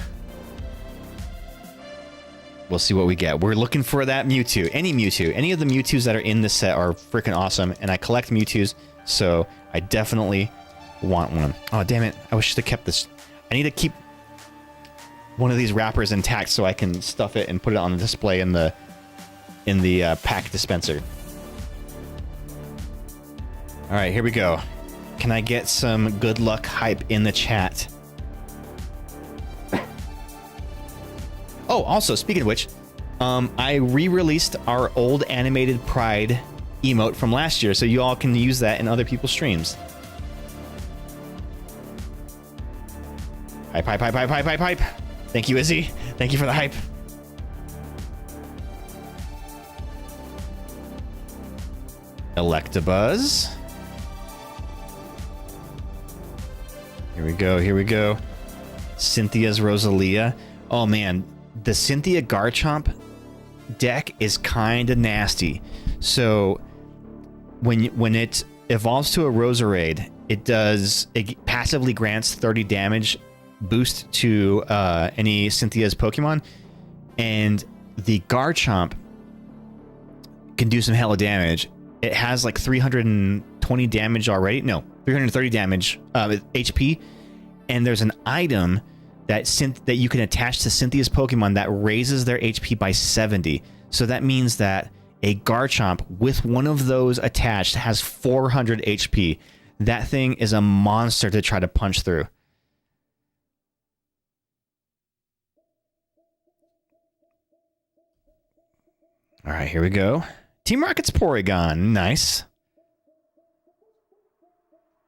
We'll see what we get. We're looking for that Mewtwo. Any Mewtwo. Any of the Mewtwo's that are in this set are freaking awesome. And I collect Mewtwo's, so I definitely want one. Oh, damn it. I wish I kept this. I need to keep one of these wrappers intact so I can stuff it and put it on the display in the pack dispenser. All right, here we go. Can I get some good luck hype in the chat? Oh, also, speaking of which, I re-released our old animated Pride emote from last year, so you all can use that in other people's streams. Hype, hype, hype, hype, hype, hype, hype. Thank you, Izzy. Thank you for the hype. Electabuzz. Here we go, here we go. Cynthia's Rosalia. Oh man, the Cynthia Garchomp deck is kind of nasty. So when it evolves to a Roserade, it passively grants 30 damage boost to any Cynthia's Pokemon, and the Garchomp can do some hella damage. It has like 320 damage already. No, 330 damage HP, and there's an item that you can attach to Cynthia's Pokemon that raises their HP by 70. So that means that a Garchomp with one of those attached has 400 HP. That thing is a monster to try to punch through. All right, here we go. Team Rocket's Porygon. Nice.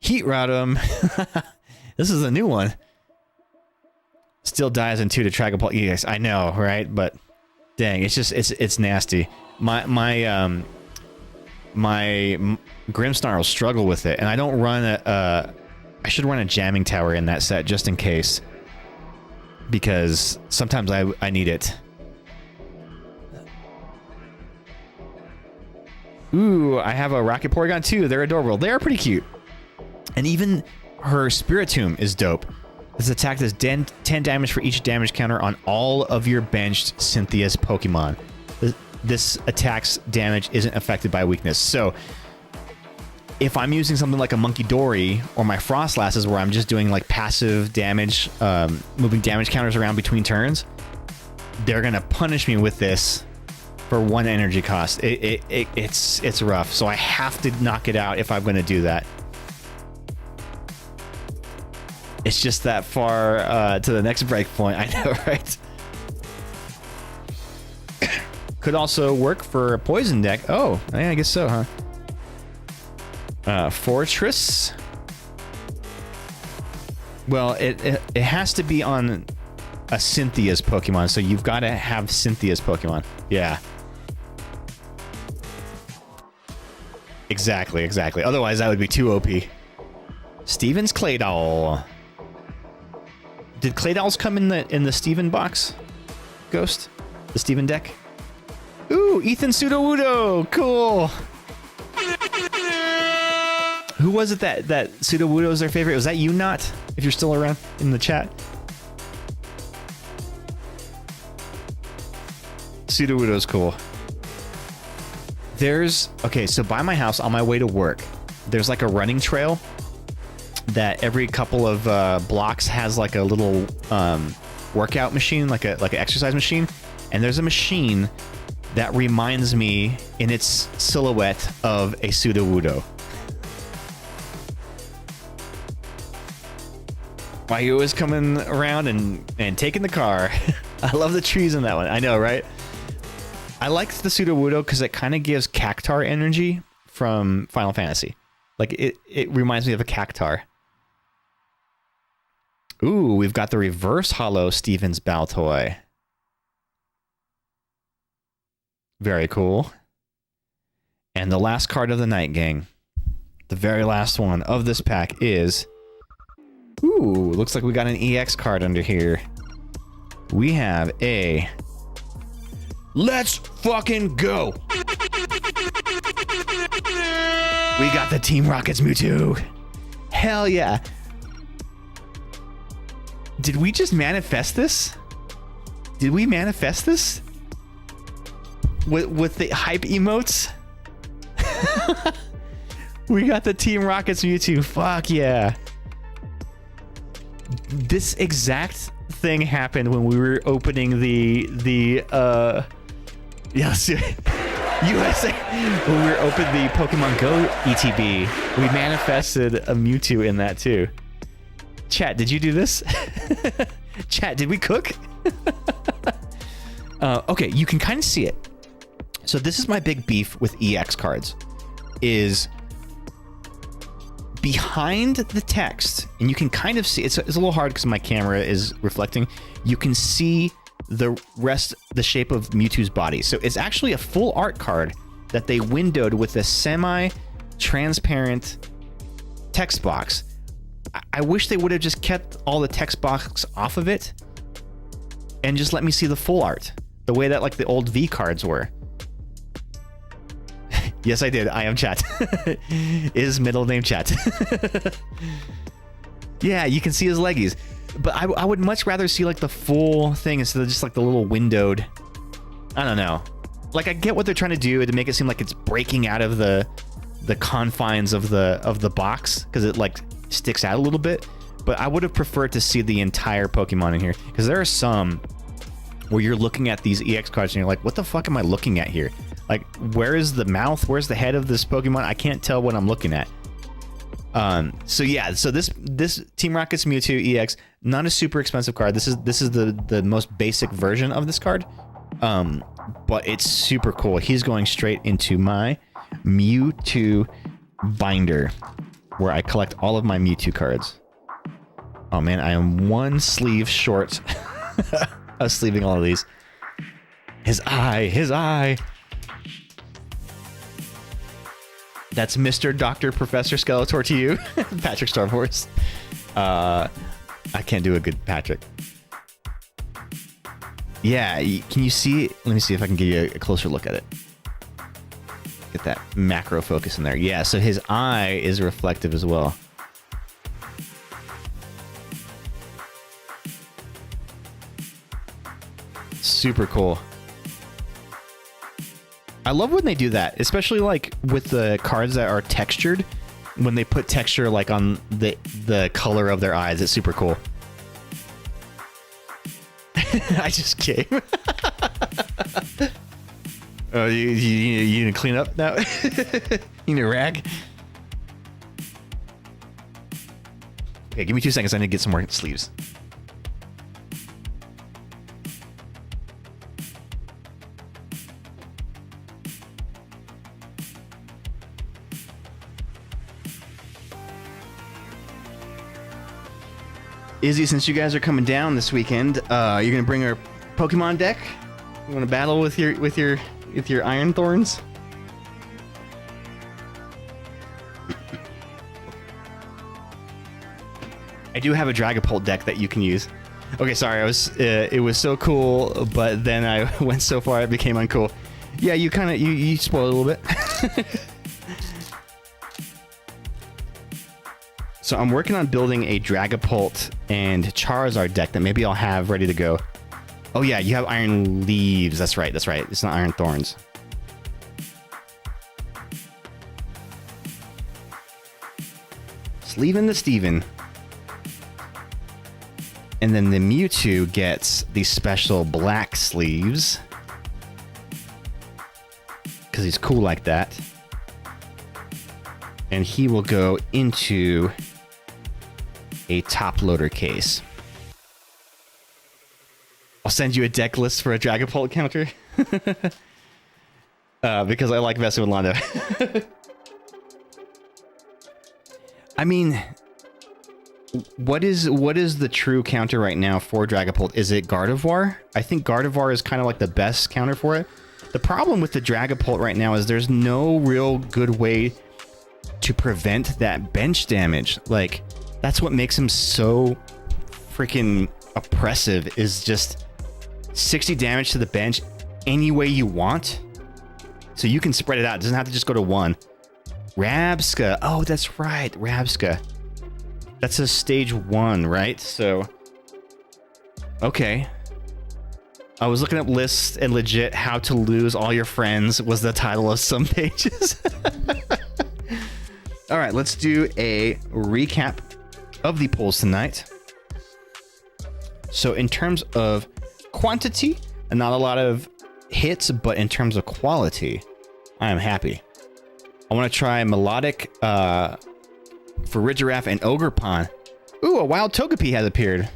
Heat Rotom. This is a new one. Still dies in 2 to Tragapult. Yes, I know, right? But dang, it's nasty. My Grimmsnarl struggle with it, and I don't run I should run a jamming tower in that set just in case, because sometimes I need it. Ooh, I have a Rocket Porygon too. They're adorable. They are pretty cute. And even her Spiritomb is dope. This attack does 10 damage for each damage counter on all of your benched Cynthia's Pokemon. This attack's damage isn't affected by weakness. So if I'm using something like a Monkey Dory or my Frostlasses where I'm just doing like passive damage, moving damage counters around between turns, they're going to punish me with this for 1 energy cost. It's rough. So I have to knock it out if I'm going to do that. It's just that far to the next breakpoint. I know, right? Could also work for a poison deck. Oh, yeah, I guess so, huh? Fortress. Well, it has to be on a Cynthia's Pokemon, so you've got to have Cynthia's Pokemon. Yeah. Exactly. Otherwise, that would be too OP. Steven's Claydol. Did Claydolls come in the Steven box? Ghost? The Steven deck? Ooh, Ethan Sudowoodo! Cool! Who was it that Sudowoodo was their favorite? Was that you, Not? If you're still around in the chat? Sudowoodo's cool. Okay, so by my house, on my way to work, there's like a running trail that every couple of blocks has like a little workout machine, like an exercise machine, and there's a machine that reminds me in its silhouette of a Sudowoodo. Why you always coming around and taking the car? I love the trees in that one. I know, right? I like the Sudowoodo because it kind of gives Cactar energy from Final Fantasy. Like, it reminds me of a Cactar. Ooh, we've got the reverse hollow Stevens Baltoy. Very cool. And the last card of the night, gang. The very last one of this pack is... Ooh, looks like we got an EX card under here. We have a... Let's fucking go! We got the Team Rocket's Mewtwo. Hell yeah. Did we just manifest this? Did we manifest this? With the hype emotes? We got the Team Rocket's Mewtwo. Fuck yeah. This exact thing happened when we were opening the USA. When we were opening the Pokemon Go ETB, we manifested a Mewtwo in that too. Chat, did you do this? Chat, did we cook? Okay, you can kind of see it. So this is my big beef with EX cards, is behind the text, and you can kind of see, it's a little hard because my camera is reflecting, you can see the shape of Mewtwo's body. So it's actually a full art card that they windowed with a semi-transparent text box. I wish they would have just kept all the text box off of it and just let me see the full art, the way that like the old V cards were. Yes, I did. I am chat. Is middle name chat. Yeah, you can see his leggies. But I would much rather see like the full thing instead of just like the little windowed. I don't know. Like, I get what they're trying to do to make it seem like it's breaking out of the confines of the box, because it like sticks out a little bit. But I would have preferred to see the entire Pokemon in here, because there are some where you're looking at these EX cards and you're like, what the fuck am I looking at here? Like, where is the mouth? Where's the head of this Pokemon? I can't tell what I'm looking at. So yeah, so this Team Rocket's Mewtwo EX, not a super expensive card. This is the most basic version of this card. But it's super cool. He's going straight into my Mewtwo binder, where I collect all of my Mewtwo cards. Oh man, I am one sleeve short of sleeving all of these. His eye. That's Mr. Dr. Professor Skeletor to you, Patrick Star Wars. I can't do a good Patrick. Yeah, can you see? Let me see if I can give you a closer look at it. Get that macro focus in there. Yeah, so his eye is reflective as well. Super cool. I love when they do that, especially like with the cards that are textured. When they put texture like on the color of their eyes, it's super cool. I just came. Oh, you need to clean up now? You need a rag? Okay, give me 2 seconds. I need to get some more sleeves. Izzy, since you guys are coming down this weekend, you're gonna bring our Pokemon deck? You wanna battle with your Iron Thorns? I do have a Dragapult deck that you can use. Okay, sorry. It was so cool, but then I went so far it became uncool. Yeah, you kind of you spoiled a little bit. So I'm working on building a Dragapult and Charizard deck that maybe I'll have ready to go. Oh yeah, you have Iron Leaves. That's right. That's right. It's not Iron Thorns. Sleevin' the Steven. And then the Mewtwo gets the special black sleeves. Because he's cool like that. And he will go into a top loader case. I'll send you a deck list for a Dragapult counter. Because I like messing with Londo. I mean, what is the true counter right now for Dragapult? Is it Gardevoir? I think Gardevoir is kind of like the best counter for it. The problem with the Dragapult right now is there's no real good way to prevent that bench damage. Like, that's what makes him so freaking oppressive, is just 60 damage to the bench any way you want. So you can spread it out. It doesn't have to just go to one. Rabska. Oh, that's right. Rabska. That's a stage 1, right? So, okay. I was looking up lists, and legit, How to Lose All Your Friends was the title of some pages. All right, let's do a recap of the polls tonight. So in terms of quantity, not a lot of hits, but in terms of quality, I am happy. I want to try Melodic for Ridgiraff and Ogerpon. Ooh, a wild Togepi has appeared.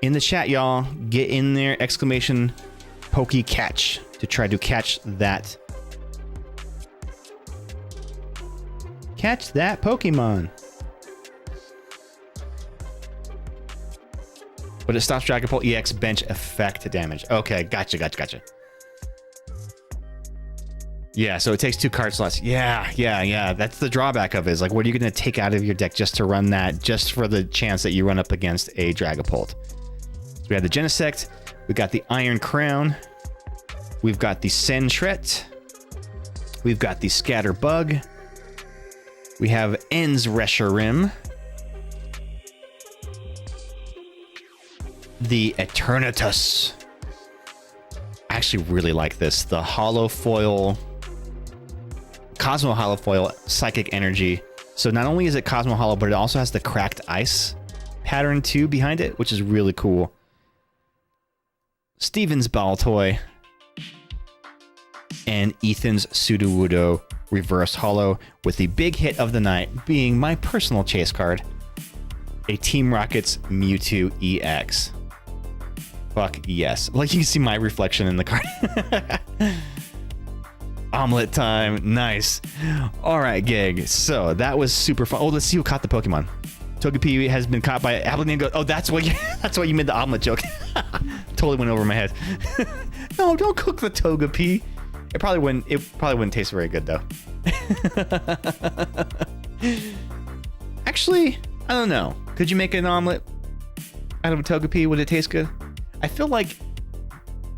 In the chat, y'all, get in there, exclamation Pokey catch, to try to catch that. Catch that Pokemon. But it stops Dragapult EX bench effect damage. Okay, gotcha. Yeah, so it takes 2 card slots. Yeah. That's the drawback of it. Is like, what are you going to take out of your deck just to run that, just for the chance that you run up against a Dragapult? So we have the Genesect. We got the Iron Crown. We've got the Sentret. We've got the Scatterbug. We have Ens Reshiram. The Eternatus. I actually really like this. The Hollow Foil, Cosmo Hollow Foil, Psychic Energy. So not only is it Cosmo Hollow, but it also has the Cracked Ice pattern too behind it, which is really cool. Steven's Baltoy. And Ethan's Sudowoodo Reverse Hollow, with the big hit of the night being my personal chase card, a Team Rocket's Mewtwo EX. Fuck yes. Like, you can see my reflection in the card. Omelet time. Nice. All right, Gig. So that was super fun. Oh, let's see who caught the Pokemon. Togepi has been caught by Appleton. Goes, oh, that's why you made the omelet joke. Totally went over my head. No, don't cook the Togepi. It probably wouldn't taste very good though. Actually, I don't know. Could you make an omelet out of a Togepi? Would it taste good? I feel like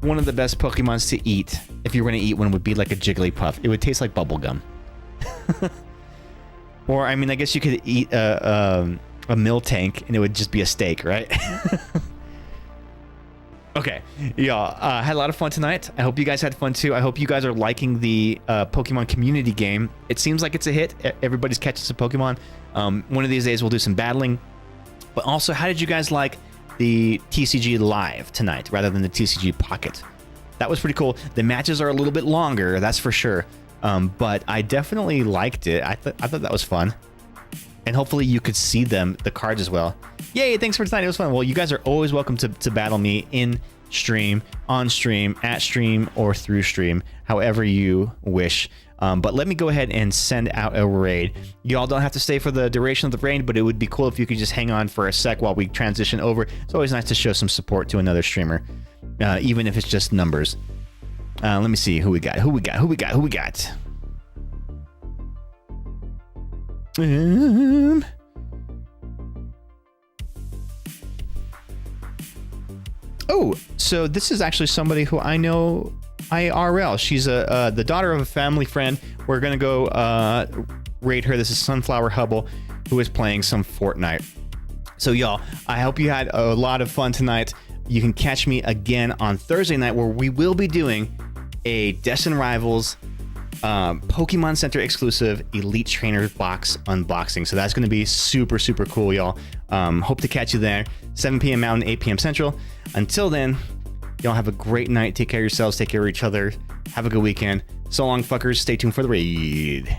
one of the best Pokemons to eat, if you were going to eat one, would be like a Jigglypuff. It would taste like bubblegum. Or, I mean, I guess you could eat a Miltank and it would just be a steak, right? Okay, y'all, had a lot of fun tonight. I hope you guys had fun too. I hope you guys are liking the Pokemon community game. It seems like it's a hit. Everybody's catching some Pokemon. One of these days we'll do some battling. But also, how did you guys like the TCG Live tonight rather than the TCG Pocket? That was pretty cool. The matches are a little bit longer, that's for sure. But I definitely liked it. I thought that was fun. And hopefully you could see the cards as well. Yay, thanks for tonight. It was fun. Well, you guys are always welcome to battle me in stream, on stream, at stream, or through stream, however you wish. But let me go ahead and send out a raid. Y'all don't have to stay for the duration of the raid, but it would be cool if you could just hang on for a sec while we transition over. It's always nice to show some support to another streamer, even if it's just numbers. Let me see who we got. Oh, so this is actually somebody who I know IRL. She's the daughter of a family friend. We're gonna go raid her. This is Sunflower Hubble, who is playing some Fortnite. So y'all, I hope you had a lot of fun tonight. You can catch me again on Thursday night, where we will be doing a Destin Rivals Pokemon Center exclusive Elite Trainer box unboxing. So that's going to be super, super cool, y'all. Hope to catch you there. 7 p.m. Mountain, 8 p.m. Central. Until then, y'all have a great night. Take care of yourselves. Take care of each other. Have a good weekend. So long, fuckers. Stay tuned for the raid.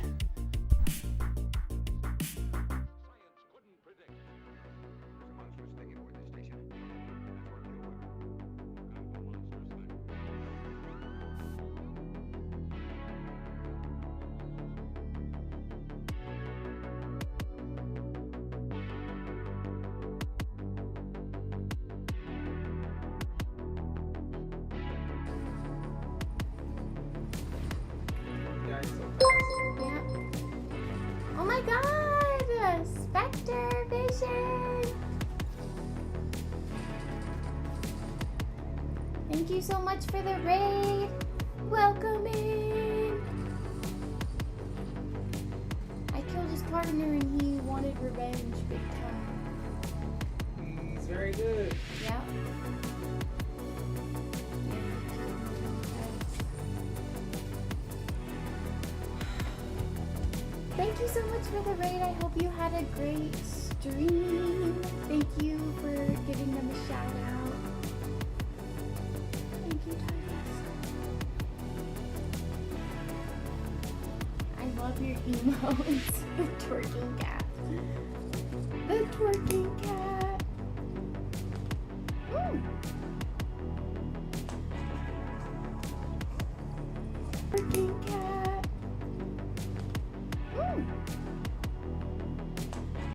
Oh my god! Spectre Vision! Thank you so much for the raid! Welcome in! I killed his partner and he wanted revenge big time. He's very good. Yeah. Thank you so much for the raid. I hope you had a great stream. Thank you for giving them a shout out. Thank you, Titus. I love your emotes. The twerking cat. The twerking cat. Ooh. Twerking cat.